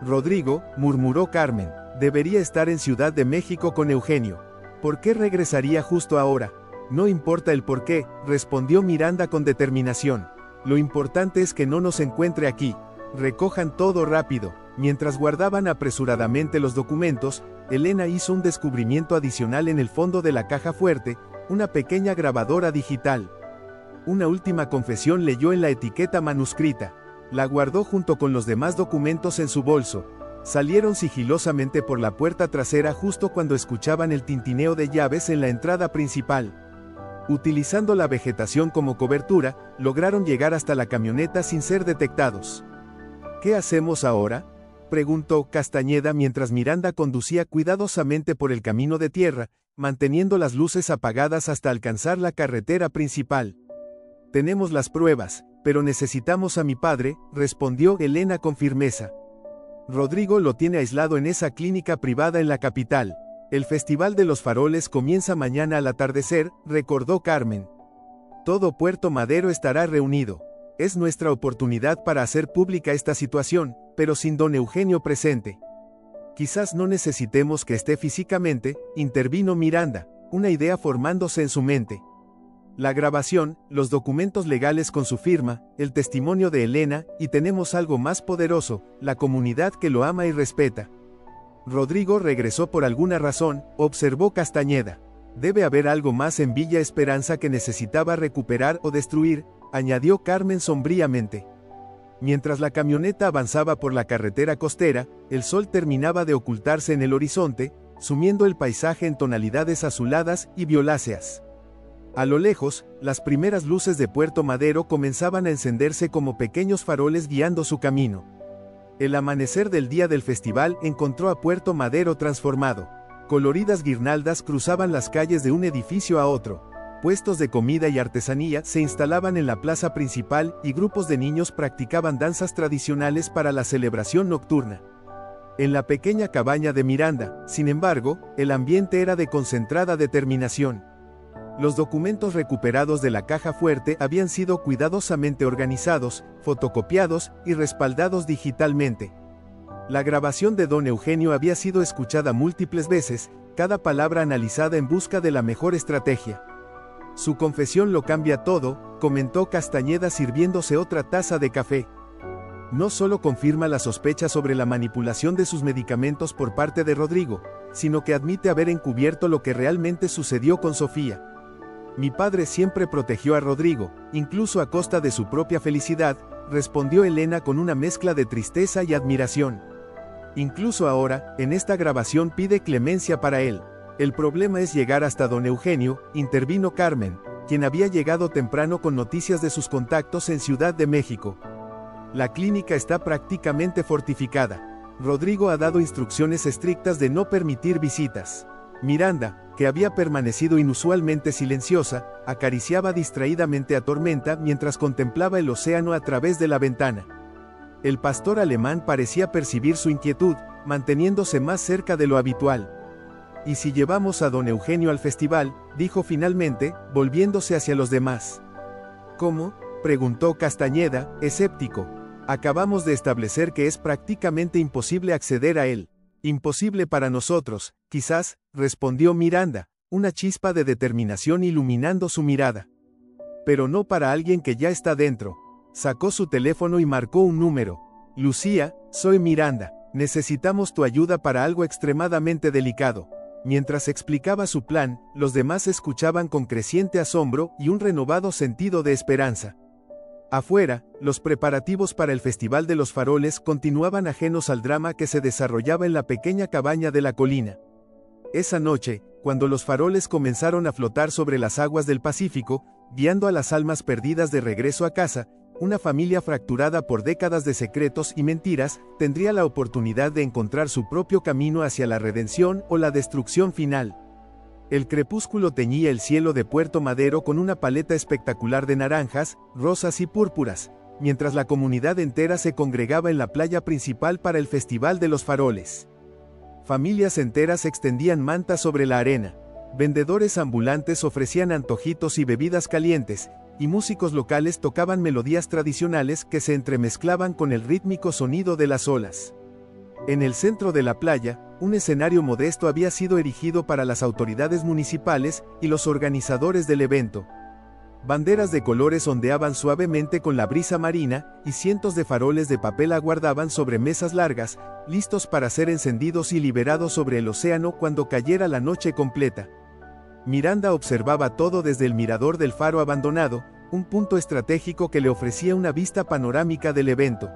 [SPEAKER 1] Rodrigo, murmuró Carmen, debería estar en Ciudad de México con Eugenio. ¿Por qué regresaría justo ahora? No importa el por qué, respondió Miranda con determinación. Lo importante es que no nos encuentre aquí. Recojan todo rápido. Mientras guardaban apresuradamente los documentos, Elena hizo un descubrimiento adicional en el fondo de la caja fuerte, una pequeña grabadora digital. Una última confesión leyó en la etiqueta manuscrita. La guardó junto con los demás documentos en su bolso. Salieron sigilosamente por la puerta trasera justo cuando escuchaban el tintineo de llaves en la entrada principal. Utilizando la vegetación como cobertura, lograron llegar hasta la camioneta sin ser detectados. ¿Qué hacemos ahora?, preguntó Castañeda mientras Miranda conducía cuidadosamente por el camino de tierra, manteniendo las luces apagadas hasta alcanzar la carretera principal. Tenemos las pruebas, pero necesitamos a mi padre, respondió Elena con firmeza. Rodrigo lo tiene aislado en esa clínica privada en la capital. El Festival de los Faroles comienza mañana al atardecer, recordó Carmen. Todo Puerto Madero estará reunido. Es nuestra oportunidad para hacer pública esta situación, pero sin don Eugenio presente. Quizás no necesitemos que esté físicamente, intervino Miranda, una idea formándose en su mente. La grabación, los documentos legales con su firma, el testimonio de Elena, y tenemos algo más poderoso, la comunidad que lo ama y respeta. Rodrigo regresó por alguna razón, observó Castañeda. Debe haber algo más en Villa Esperanza que necesitaba recuperar o destruir, añadió Carmen sombríamente. Mientras la camioneta avanzaba por la carretera costera, el sol terminaba de ocultarse en el horizonte, sumiendo el paisaje en tonalidades azuladas y violáceas. A lo lejos, las primeras luces de Puerto Madero comenzaban a encenderse como pequeños faroles guiando su camino. El amanecer del día del festival encontró a Puerto Madero transformado. Coloridas guirnaldas cruzaban las calles de un edificio a otro. Puestos de comida y artesanía se instalaban en la plaza principal y grupos de niños practicaban danzas tradicionales para la celebración nocturna. En la pequeña cabaña de Miranda, sin embargo, el ambiente era de concentrada determinación. Los documentos recuperados de la caja fuerte habían sido cuidadosamente organizados, fotocopiados y respaldados digitalmente. La grabación de don Eugenio había sido escuchada múltiples veces, cada palabra analizada en busca de la mejor estrategia. Su confesión lo cambia todo, comentó Castañeda sirviéndose otra taza de café. No solo confirma la sospecha sobre la manipulación de sus medicamentos por parte de Rodrigo, sino que admite haber encubierto lo que realmente sucedió con Sofía. Mi padre siempre protegió a Rodrigo, incluso a costa de su propia felicidad, respondió Elena con una mezcla de tristeza y admiración. Incluso ahora, en esta grabación pide clemencia para él. El problema es llegar hasta don Eugenio, intervino Carmen, quien había llegado temprano con noticias de sus contactos en Ciudad de México. La clínica está prácticamente fortificada. Rodrigo ha dado instrucciones estrictas de no permitir visitas. Miranda, que había permanecido inusualmente silenciosa, acariciaba distraídamente a Tormenta mientras contemplaba el océano a través de la ventana. El pastor alemán parecía percibir su inquietud, manteniéndose más cerca de lo habitual. «¿Y si llevamos a don Eugenio al festival?», dijo finalmente, volviéndose hacia los demás. «¿Cómo?», preguntó Castañeda, escéptico. «Acabamos de establecer que es prácticamente imposible acceder a él». «Imposible para nosotros, quizás», respondió Miranda, una chispa de determinación iluminando su mirada. «Pero no para alguien que ya está dentro». Sacó su teléfono y marcó un número. «Lucía, soy Miranda. Necesitamos tu ayuda para algo extremadamente delicado». Mientras explicaba su plan, los demás escuchaban con creciente asombro y un renovado sentido de esperanza. Afuera, los preparativos para el Festival de los Faroles continuaban ajenos al drama que se desarrollaba en la pequeña cabaña de la colina. Esa noche, cuando los faroles comenzaron a flotar sobre las aguas del Pacífico, guiando a las almas perdidas de regreso a casa, una familia fracturada por décadas de secretos y mentiras, tendría la oportunidad de encontrar su propio camino hacia la redención o la destrucción final. El crepúsculo teñía el cielo de Puerto Madero con una paleta espectacular de naranjas, rosas y púrpuras, mientras la comunidad entera se congregaba en la playa principal para el Festival de los Faroles. Familias enteras extendían mantas sobre la arena. Vendedores ambulantes ofrecían antojitos y bebidas calientes, y músicos locales tocaban melodías tradicionales que se entremezclaban con el rítmico sonido de las olas. En el centro de la playa, un escenario modesto había sido erigido para las autoridades municipales y los organizadores del evento. Banderas de colores ondeaban suavemente con la brisa marina, y cientos de faroles de papel aguardaban sobre mesas largas, listos para ser encendidos y liberados sobre el océano cuando cayera la noche completa. Miranda observaba todo desde el mirador del faro abandonado, un punto estratégico que le ofrecía una vista panorámica del evento.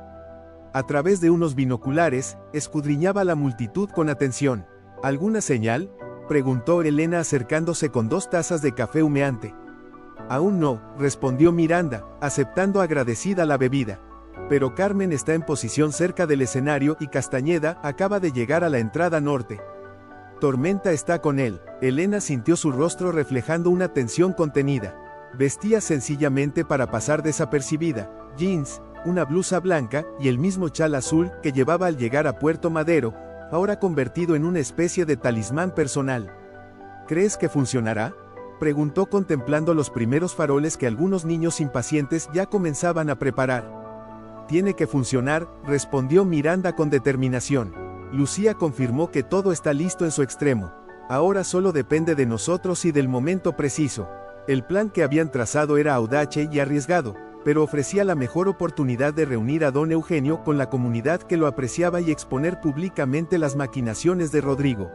[SPEAKER 1] A través de unos binoculares, escudriñaba la multitud con atención. ¿Alguna señal?, preguntó Elena acercándose con 2 tazas de café humeante. Aún no, respondió Miranda, aceptando agradecida la bebida. Pero Carmen está en posición cerca del escenario y Castañeda acaba de llegar a la entrada norte. Tormenta está con él. Elena sintió su rostro reflejando una tensión contenida. Vestía sencillamente para pasar desapercibida, jeans, una blusa blanca y el mismo chal azul que llevaba al llegar a Puerto Madero, ahora convertido en una especie de talismán personal. ¿Crees que funcionará?, preguntó contemplando los primeros faroles que algunos niños impacientes ya comenzaban a preparar. Tiene que funcionar, respondió Miranda con determinación. Lucía confirmó que todo está listo en su extremo. Ahora solo depende de nosotros y del momento preciso. El plan que habían trazado era audace y arriesgado, pero ofrecía la mejor oportunidad de reunir a don Eugenio con la comunidad que lo apreciaba y exponer públicamente las maquinaciones de Rodrigo.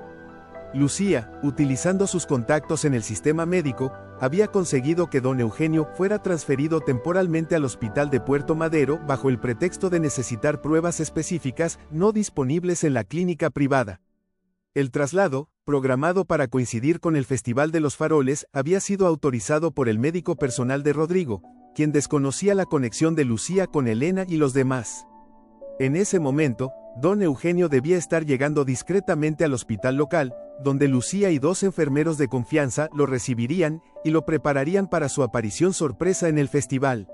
[SPEAKER 1] Lucía, utilizando sus contactos en el sistema médico, había conseguido que don Eugenio fuera transferido temporalmente al hospital de Puerto Madero bajo el pretexto de necesitar pruebas específicas no disponibles en la clínica privada. El traslado, programado para coincidir con el Festival de los Faroles, había sido autorizado por el médico personal de Rodrigo, quien desconocía la conexión de Lucía con Elena y los demás. En ese momento, don Eugenio debía estar llegando discretamente al hospital local, donde Lucía y 2 enfermeros de confianza lo recibirían y lo prepararían para su aparición sorpresa en el festival.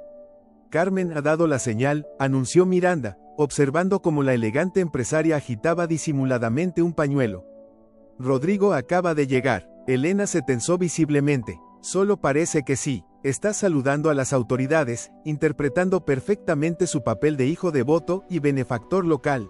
[SPEAKER 1] Carmen ha dado la señal, anunció Miranda, observando cómo la elegante empresaria agitaba disimuladamente un pañuelo. Rodrigo acaba de llegar. Elena se tensó visiblemente. Solo parece que sí. Está saludando a las autoridades, interpretando perfectamente su papel de hijo devoto y benefactor local.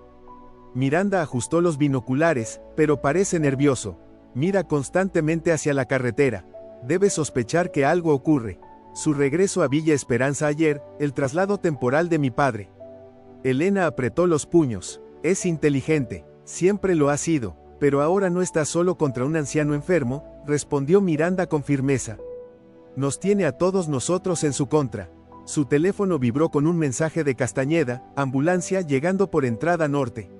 [SPEAKER 1] Miranda ajustó los binoculares, pero parece nervioso. Mira constantemente hacia la carretera. Debe sospechar que algo ocurre. Su regreso a Villa Esperanza ayer, el traslado temporal de mi padre. Elena apretó los puños. Es inteligente, siempre lo ha sido, pero ahora no está solo contra un anciano enfermo, respondió Miranda con firmeza. Nos tiene a todos nosotros en su contra. Su teléfono vibró con un mensaje de Castañeda, ambulancia llegando por entrada norte.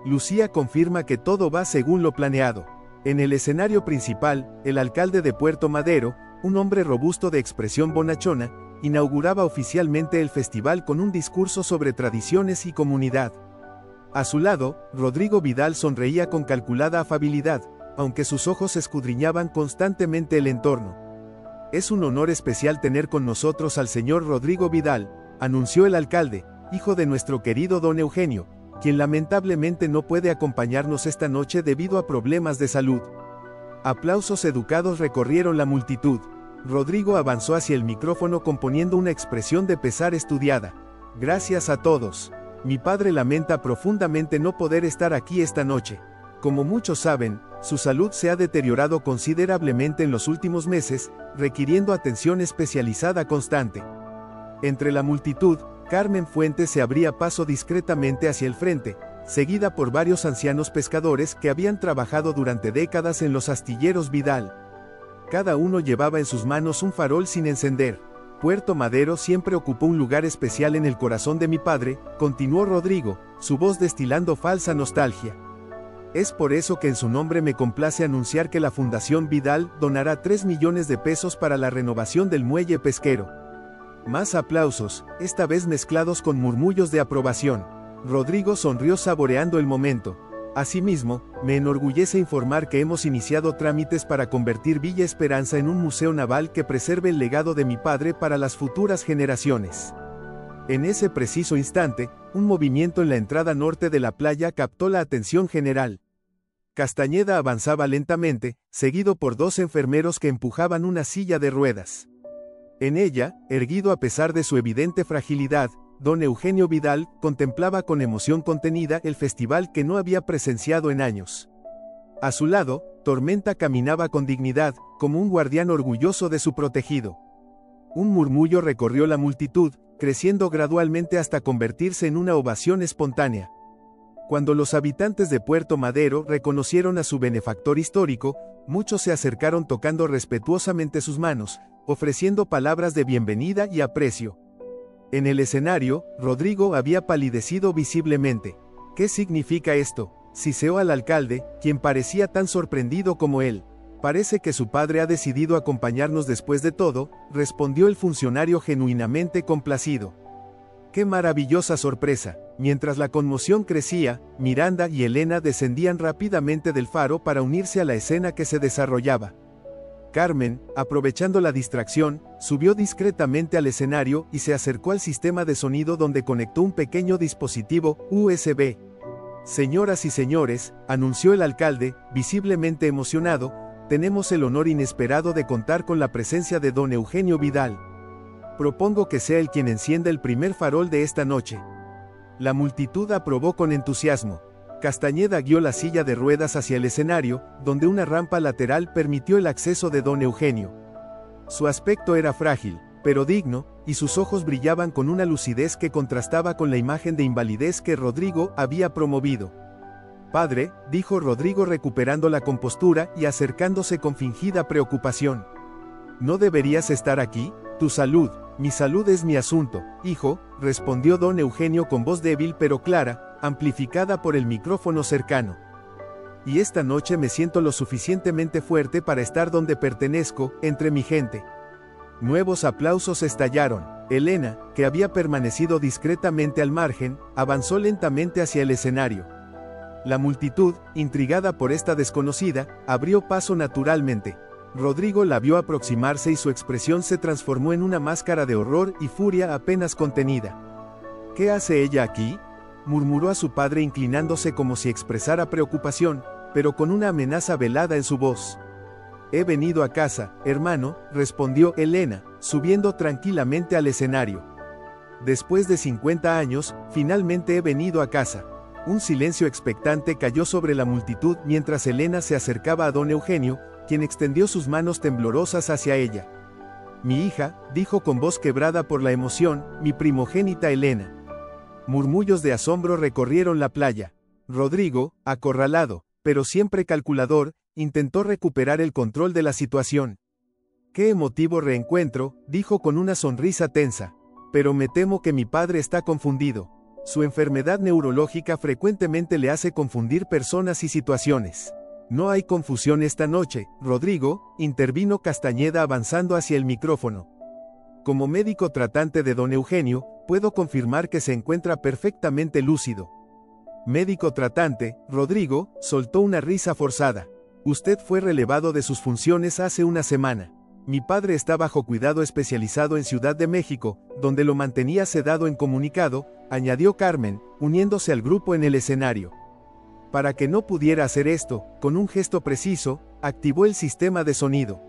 [SPEAKER 1] Lucía confirma que todo va según lo planeado. En el escenario principal, el alcalde de Puerto Madero, un hombre robusto de expresión bonachona, inauguraba oficialmente el festival con un discurso sobre tradiciones y comunidad. A su lado, Rodrigo Vidal sonreía con calculada afabilidad, aunque sus ojos escudriñaban constantemente el entorno. Es un honor especial tener con nosotros al señor Rodrigo Vidal, anunció el alcalde, hijo de nuestro querido don Eugenio, quien lamentablemente no puede acompañarnos esta noche debido a problemas de salud. Aplausos educados recorrieron la multitud. Rodrigo avanzó hacia el micrófono componiendo una expresión de pesar estudiada. Gracias a todos. Mi padre lamenta profundamente no poder estar aquí esta noche. Como muchos saben, su salud se ha deteriorado considerablemente en los últimos meses, requiriendo atención especializada constante. Entre la multitud, Carmen Fuentes se abría paso discretamente hacia el frente, seguida por varios ancianos pescadores que habían trabajado durante décadas en los astilleros Vidal. Cada uno llevaba en sus manos un farol sin encender. Puerto Madero siempre ocupó un lugar especial en el corazón de mi padre, continuó Rodrigo, su voz destilando falsa nostalgia. Es por eso que en su nombre me complace anunciar que la Fundación Vidal donará 3 millones de pesos para la renovación del muelle pesquero. Más aplausos, esta vez mezclados con murmullos de aprobación. Rodrigo sonrió saboreando el momento. Asimismo, me enorgullece informar que hemos iniciado trámites para convertir Villa Esperanza en un museo naval que preserve el legado de mi padre para las futuras generaciones. En ese preciso instante, un movimiento en la entrada norte de la playa captó la atención general. Castañeda avanzaba lentamente, seguido por dos enfermeros que empujaban una silla de ruedas. En ella, erguido a pesar de su evidente fragilidad, don Eugenio Vidal contemplaba con emoción contenida el festival que no había presenciado en años. A su lado, Tormenta caminaba con dignidad, como un guardián orgulloso de su protegido. Un murmullo recorrió la multitud, creciendo gradualmente hasta convertirse en una ovación espontánea. Cuando los habitantes de Puerto Madero reconocieron a su benefactor histórico, muchos se acercaron tocando respetuosamente sus manos, ofreciendo palabras de bienvenida y aprecio. En el escenario, Rodrigo había palidecido visiblemente. ¿Qué significa esto?, siseó al alcalde, quien parecía tan sorprendido como él. Parece que su padre ha decidido acompañarnos después de todo, respondió el funcionario genuinamente complacido. ¡Qué maravillosa sorpresa! Mientras la conmoción crecía, Miranda y Elena descendían rápidamente del faro para unirse a la escena que se desarrollaba. Carmen, aprovechando la distracción, subió discretamente al escenario y se acercó al sistema de sonido donde conectó un pequeño dispositivo USB. Señoras y señores, anunció el alcalde, visiblemente emocionado, tenemos el honor inesperado de contar con la presencia de don Eugenio Vidal. Propongo que sea él quien encienda el primer farol de esta noche. La multitud aprobó con entusiasmo. Castañeda guió la silla de ruedas hacia el escenario, donde una rampa lateral permitió el acceso de don Eugenio. Su aspecto era frágil, pero digno, y sus ojos brillaban con una lucidez que contrastaba con la imagen de invalidez que Rodrigo había promovido. Padre, dijo Rodrigo recuperando la compostura y acercándose con fingida preocupación. ¿No deberías estar aquí? Tu salud, mi salud es mi asunto, hijo, respondió don Eugenio con voz débil pero clara, amplificada por el micrófono cercano. Y esta noche me siento lo suficientemente fuerte para estar donde pertenezco, entre mi gente. Nuevos aplausos estallaron. Elena, que había permanecido discretamente al margen, avanzó lentamente hacia el escenario. La multitud, intrigada por esta desconocida, abrió paso naturalmente. Rodrigo la vio aproximarse y su expresión se transformó en una máscara de horror y furia apenas contenida. ¿Qué hace ella aquí?, murmuró a su padre inclinándose como si expresara preocupación, pero con una amenaza velada en su voz. He venido a casa, hermano, respondió Elena, subiendo tranquilamente al escenario. Después de 50 años, finalmente he venido a casa. Un silencio expectante cayó sobre la multitud mientras Elena se acercaba a don Eugenio, quien extendió sus manos temblorosas hacia ella. Mi hija, dijo con voz quebrada por la emoción, mi primogénita Elena. Murmullos de asombro recorrieron la playa. Rodrigo, acorralado, pero siempre calculador, intentó recuperar el control de la situación. Qué emotivo reencuentro, dijo con una sonrisa tensa. Pero me temo que mi padre está confundido. Su enfermedad neurológica frecuentemente le hace confundir personas y situaciones. No hay confusión esta noche, Rodrigo, intervino Castañeda avanzando hacia el micrófono. Como médico tratante de don Eugenio, puedo confirmar que se encuentra perfectamente lúcido. Médico tratante, Rodrigo, soltó una risa forzada. Usted fue relevado de sus funciones hace una semana. Mi padre está bajo cuidado especializado en Ciudad de México, donde lo mantenía sedado en comunicado, añadió Carmen, uniéndose al grupo en el escenario. Para que no pudiera hacer esto, con un gesto preciso, activó el sistema de sonido.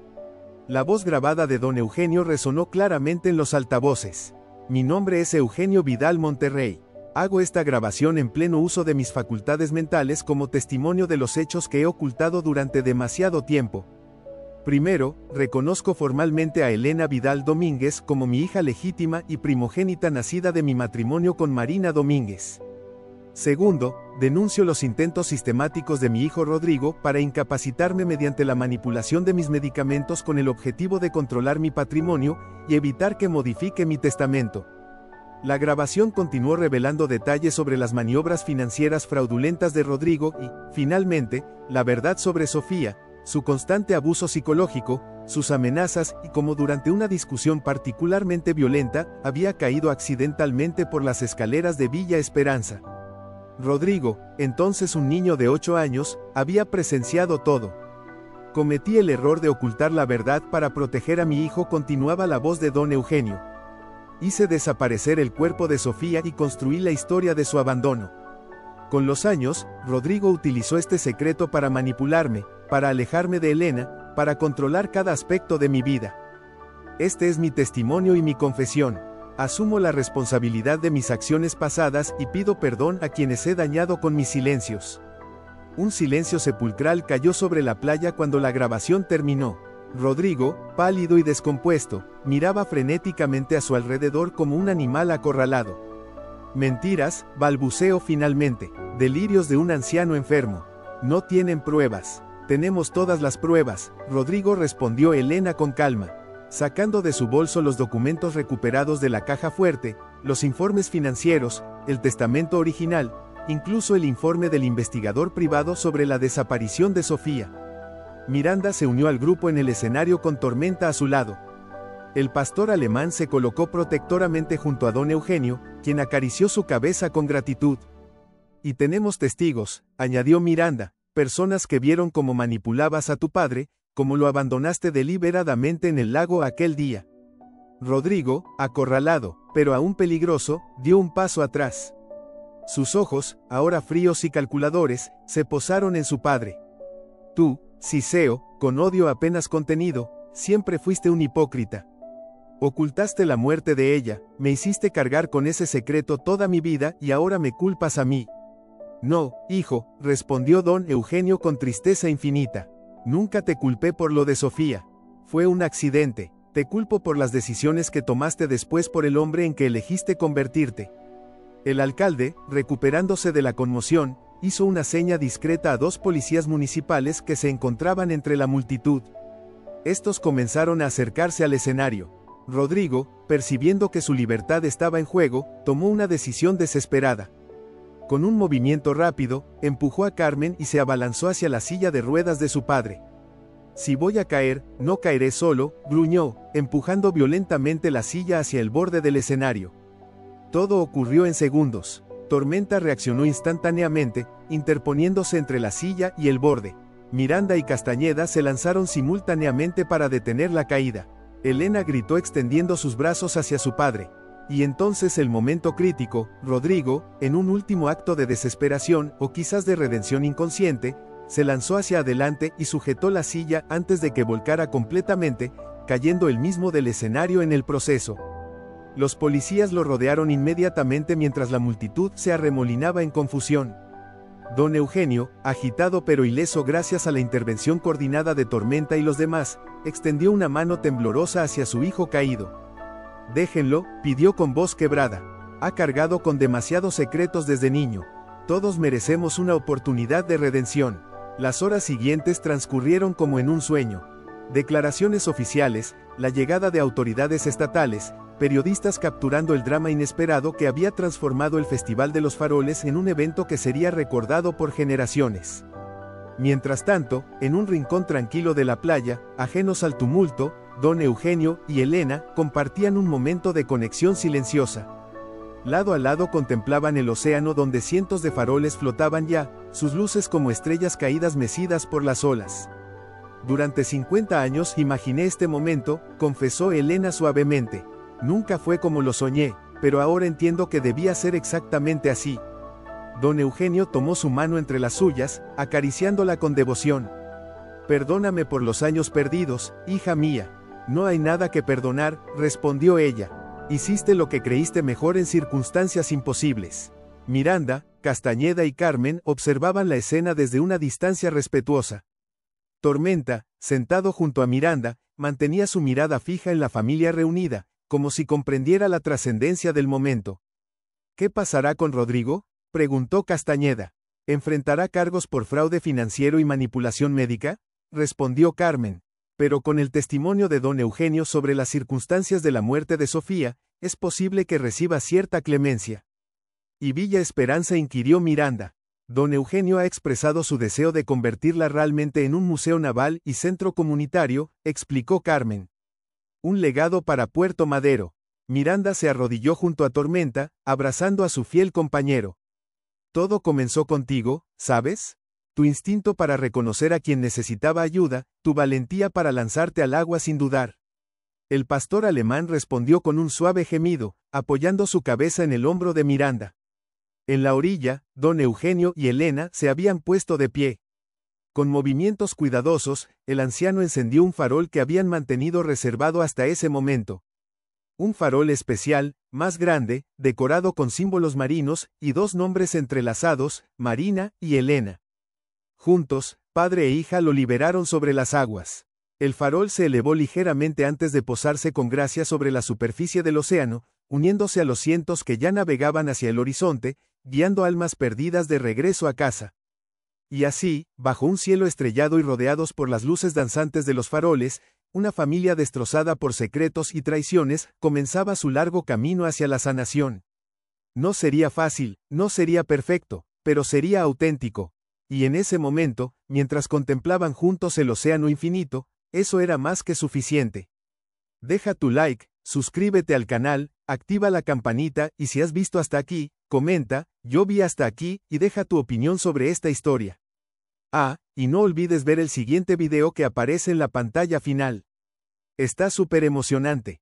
[SPEAKER 1] La voz grabada de don Eugenio resonó claramente en los altavoces. Mi nombre es Eugenio Vidal Monterrey. Hago esta grabación en pleno uso de mis facultades mentales como testimonio de los hechos que he ocultado durante demasiado tiempo. Primero, reconozco formalmente a Elena Vidal Domínguez como mi hija legítima y primogénita nacida de mi matrimonio con Marina Domínguez. Segundo, denuncio los intentos sistemáticos de mi hijo Rodrigo para incapacitarme mediante la manipulación de mis medicamentos con el objetivo de controlar mi patrimonio y evitar que modifique mi testamento. La grabación continuó revelando detalles sobre las maniobras financieras fraudulentas de Rodrigo y, finalmente, la verdad sobre Sofía, su constante abuso psicológico, sus amenazas y cómo durante una discusión particularmente violenta, había caído accidentalmente por las escaleras de Villa Esperanza. Rodrigo, entonces un niño de 8 años, había presenciado todo. Cometí el error de ocultar la verdad para proteger a mi hijo, continuaba la voz de don Eugenio. Hice desaparecer el cuerpo de Sofía y construí la historia de su abandono. Con los años, Rodrigo utilizó este secreto para manipularme, para alejarme de Elena, para controlar cada aspecto de mi vida. Este es mi testimonio y mi confesión. Asumo la responsabilidad de mis acciones pasadas y pido perdón a quienes he dañado con mis silencios. Un silencio sepulcral cayó sobre la playa cuando la grabación terminó. Rodrigo, pálido y descompuesto, miraba frenéticamente a su alrededor como un animal acorralado. Mentiras, balbuceó finalmente. Delirios de un anciano enfermo. No tienen pruebas. Tenemos todas las pruebas, Rodrigo, respondió Elena con calma, sacando de su bolso los documentos recuperados de la caja fuerte, los informes financieros, el testamento original, incluso el informe del investigador privado sobre la desaparición de Sofía. Miranda se unió al grupo en el escenario con Tormenta a su lado. El pastor alemán se colocó protectoramente junto a don Eugenio, quien acarició su cabeza con gratitud. Y tenemos testigos, añadió Miranda, personas que vieron cómo manipulabas a tu padre, cómo lo abandonaste deliberadamente en el lago aquel día. Rodrigo, acorralado, pero aún peligroso, dio un paso atrás. Sus ojos, ahora fríos y calculadores, se posaron en su padre. Tú, Ciseo, con odio apenas contenido, siempre fuiste un hipócrita. Ocultaste la muerte de ella, me hiciste cargar con ese secreto toda mi vida y ahora me culpas a mí. No, hijo, respondió don Eugenio con tristeza infinita. Nunca te culpé por lo de Sofía. Fue un accidente. Te culpo por las decisiones que tomaste después, por el hombre en que elegiste convertirte. El alcalde, recuperándose de la conmoción, hizo una seña discreta a dos policías municipales que se encontraban entre la multitud. Estos comenzaron a acercarse al escenario. Rodrigo, percibiendo que su libertad estaba en juego, tomó una decisión desesperada. Con un movimiento rápido, empujó a Carmen y se abalanzó hacia la silla de ruedas de su padre. Si voy a caer, no caeré solo, gruñó, empujando violentamente la silla hacia el borde del escenario. Todo ocurrió en segundos. Tormenta reaccionó instantáneamente, interponiéndose entre la silla y el borde. Miranda y Castañeda se lanzaron simultáneamente para detener la caída. Elena gritó extendiendo sus brazos hacia su padre. Y entonces el momento crítico, Rodrigo, en un último acto de desesperación, o quizás de redención inconsciente, se lanzó hacia adelante y sujetó la silla antes de que volcara completamente, cayendo él mismo del escenario en el proceso. Los policías lo rodearon inmediatamente mientras la multitud se arremolinaba en confusión. Don Eugenio, agitado pero ileso gracias a la intervención coordinada de Tormenta y los demás, extendió una mano temblorosa hacia su hijo caído. Déjenlo, pidió con voz quebrada. Ha cargado con demasiados secretos desde niño. Todos merecemos una oportunidad de redención. Las horas siguientes transcurrieron como en un sueño. Declaraciones oficiales, la llegada de autoridades estatales, periodistas capturando el drama inesperado que había transformado el Festival de los Faroles en un evento que sería recordado por generaciones. Mientras tanto, en un rincón tranquilo de la playa, ajenos al tumulto, don Eugenio y Elena compartían un momento de conexión silenciosa. Lado a lado contemplaban el océano donde cientos de faroles flotaban ya, sus luces como estrellas caídas mecidas por las olas. Durante 50 años imaginé este momento, confesó Elena suavemente. Nunca fue como lo soñé, pero ahora entiendo que debía ser exactamente así. Don Eugenio tomó su mano entre las suyas, acariciándola con devoción. Perdóname por los años perdidos, hija mía. No hay nada que perdonar, respondió ella. Hiciste lo que creíste mejor en circunstancias imposibles. Miranda, Castañeda y Carmen observaban la escena desde una distancia respetuosa. Tormenta, sentado junto a Miranda, mantenía su mirada fija en la familia reunida, como si comprendiera la trascendencia del momento. ¿Qué pasará con Rodrigo?, preguntó Castañeda. ¿Enfrentará cargos por fraude financiero y manipulación médica?, respondió Carmen. Pero con el testimonio de don Eugenio sobre las circunstancias de la muerte de Sofía, es posible que reciba cierta clemencia. ¿Y Villa Esperanza?, inquirió Miranda. Don Eugenio ha expresado su deseo de convertirla realmente en un museo naval y centro comunitario, explicó Carmen. Un legado para Puerto Madero. Miranda se arrodilló junto a Tormenta, abrazando a su fiel compañero. Todo comenzó contigo, ¿sabes? Tu instinto para reconocer a quien necesitaba ayuda, tu valentía para lanzarte al agua sin dudar. El pastor alemán respondió con un suave gemido, apoyando su cabeza en el hombro de Miranda. En la orilla, don Eugenio y Elena se habían puesto de pie. Con movimientos cuidadosos, el anciano encendió un farol que habían mantenido reservado hasta ese momento. Un farol especial, más grande, decorado con símbolos marinos, y dos nombres entrelazados, Marina y Elena. Juntos, padre e hija lo liberaron sobre las aguas. El farol se elevó ligeramente antes de posarse con gracia sobre la superficie del océano, uniéndose a los cientos que ya navegaban hacia el horizonte, guiando almas perdidas de regreso a casa. Y así, bajo un cielo estrellado y rodeados por las luces danzantes de los faroles, una familia destrozada por secretos y traiciones comenzaba su largo camino hacia la sanación. No sería fácil, no sería perfecto, pero sería auténtico. Y en ese momento, mientras contemplaban juntos el océano infinito, eso era más que suficiente. Deja tu like, suscríbete al canal, activa la campanita y si has visto hasta aquí, comenta, yo vi hasta aquí y deja tu opinión sobre esta historia. Y no olvides ver el siguiente video que aparece en la pantalla final. Está súper emocionante.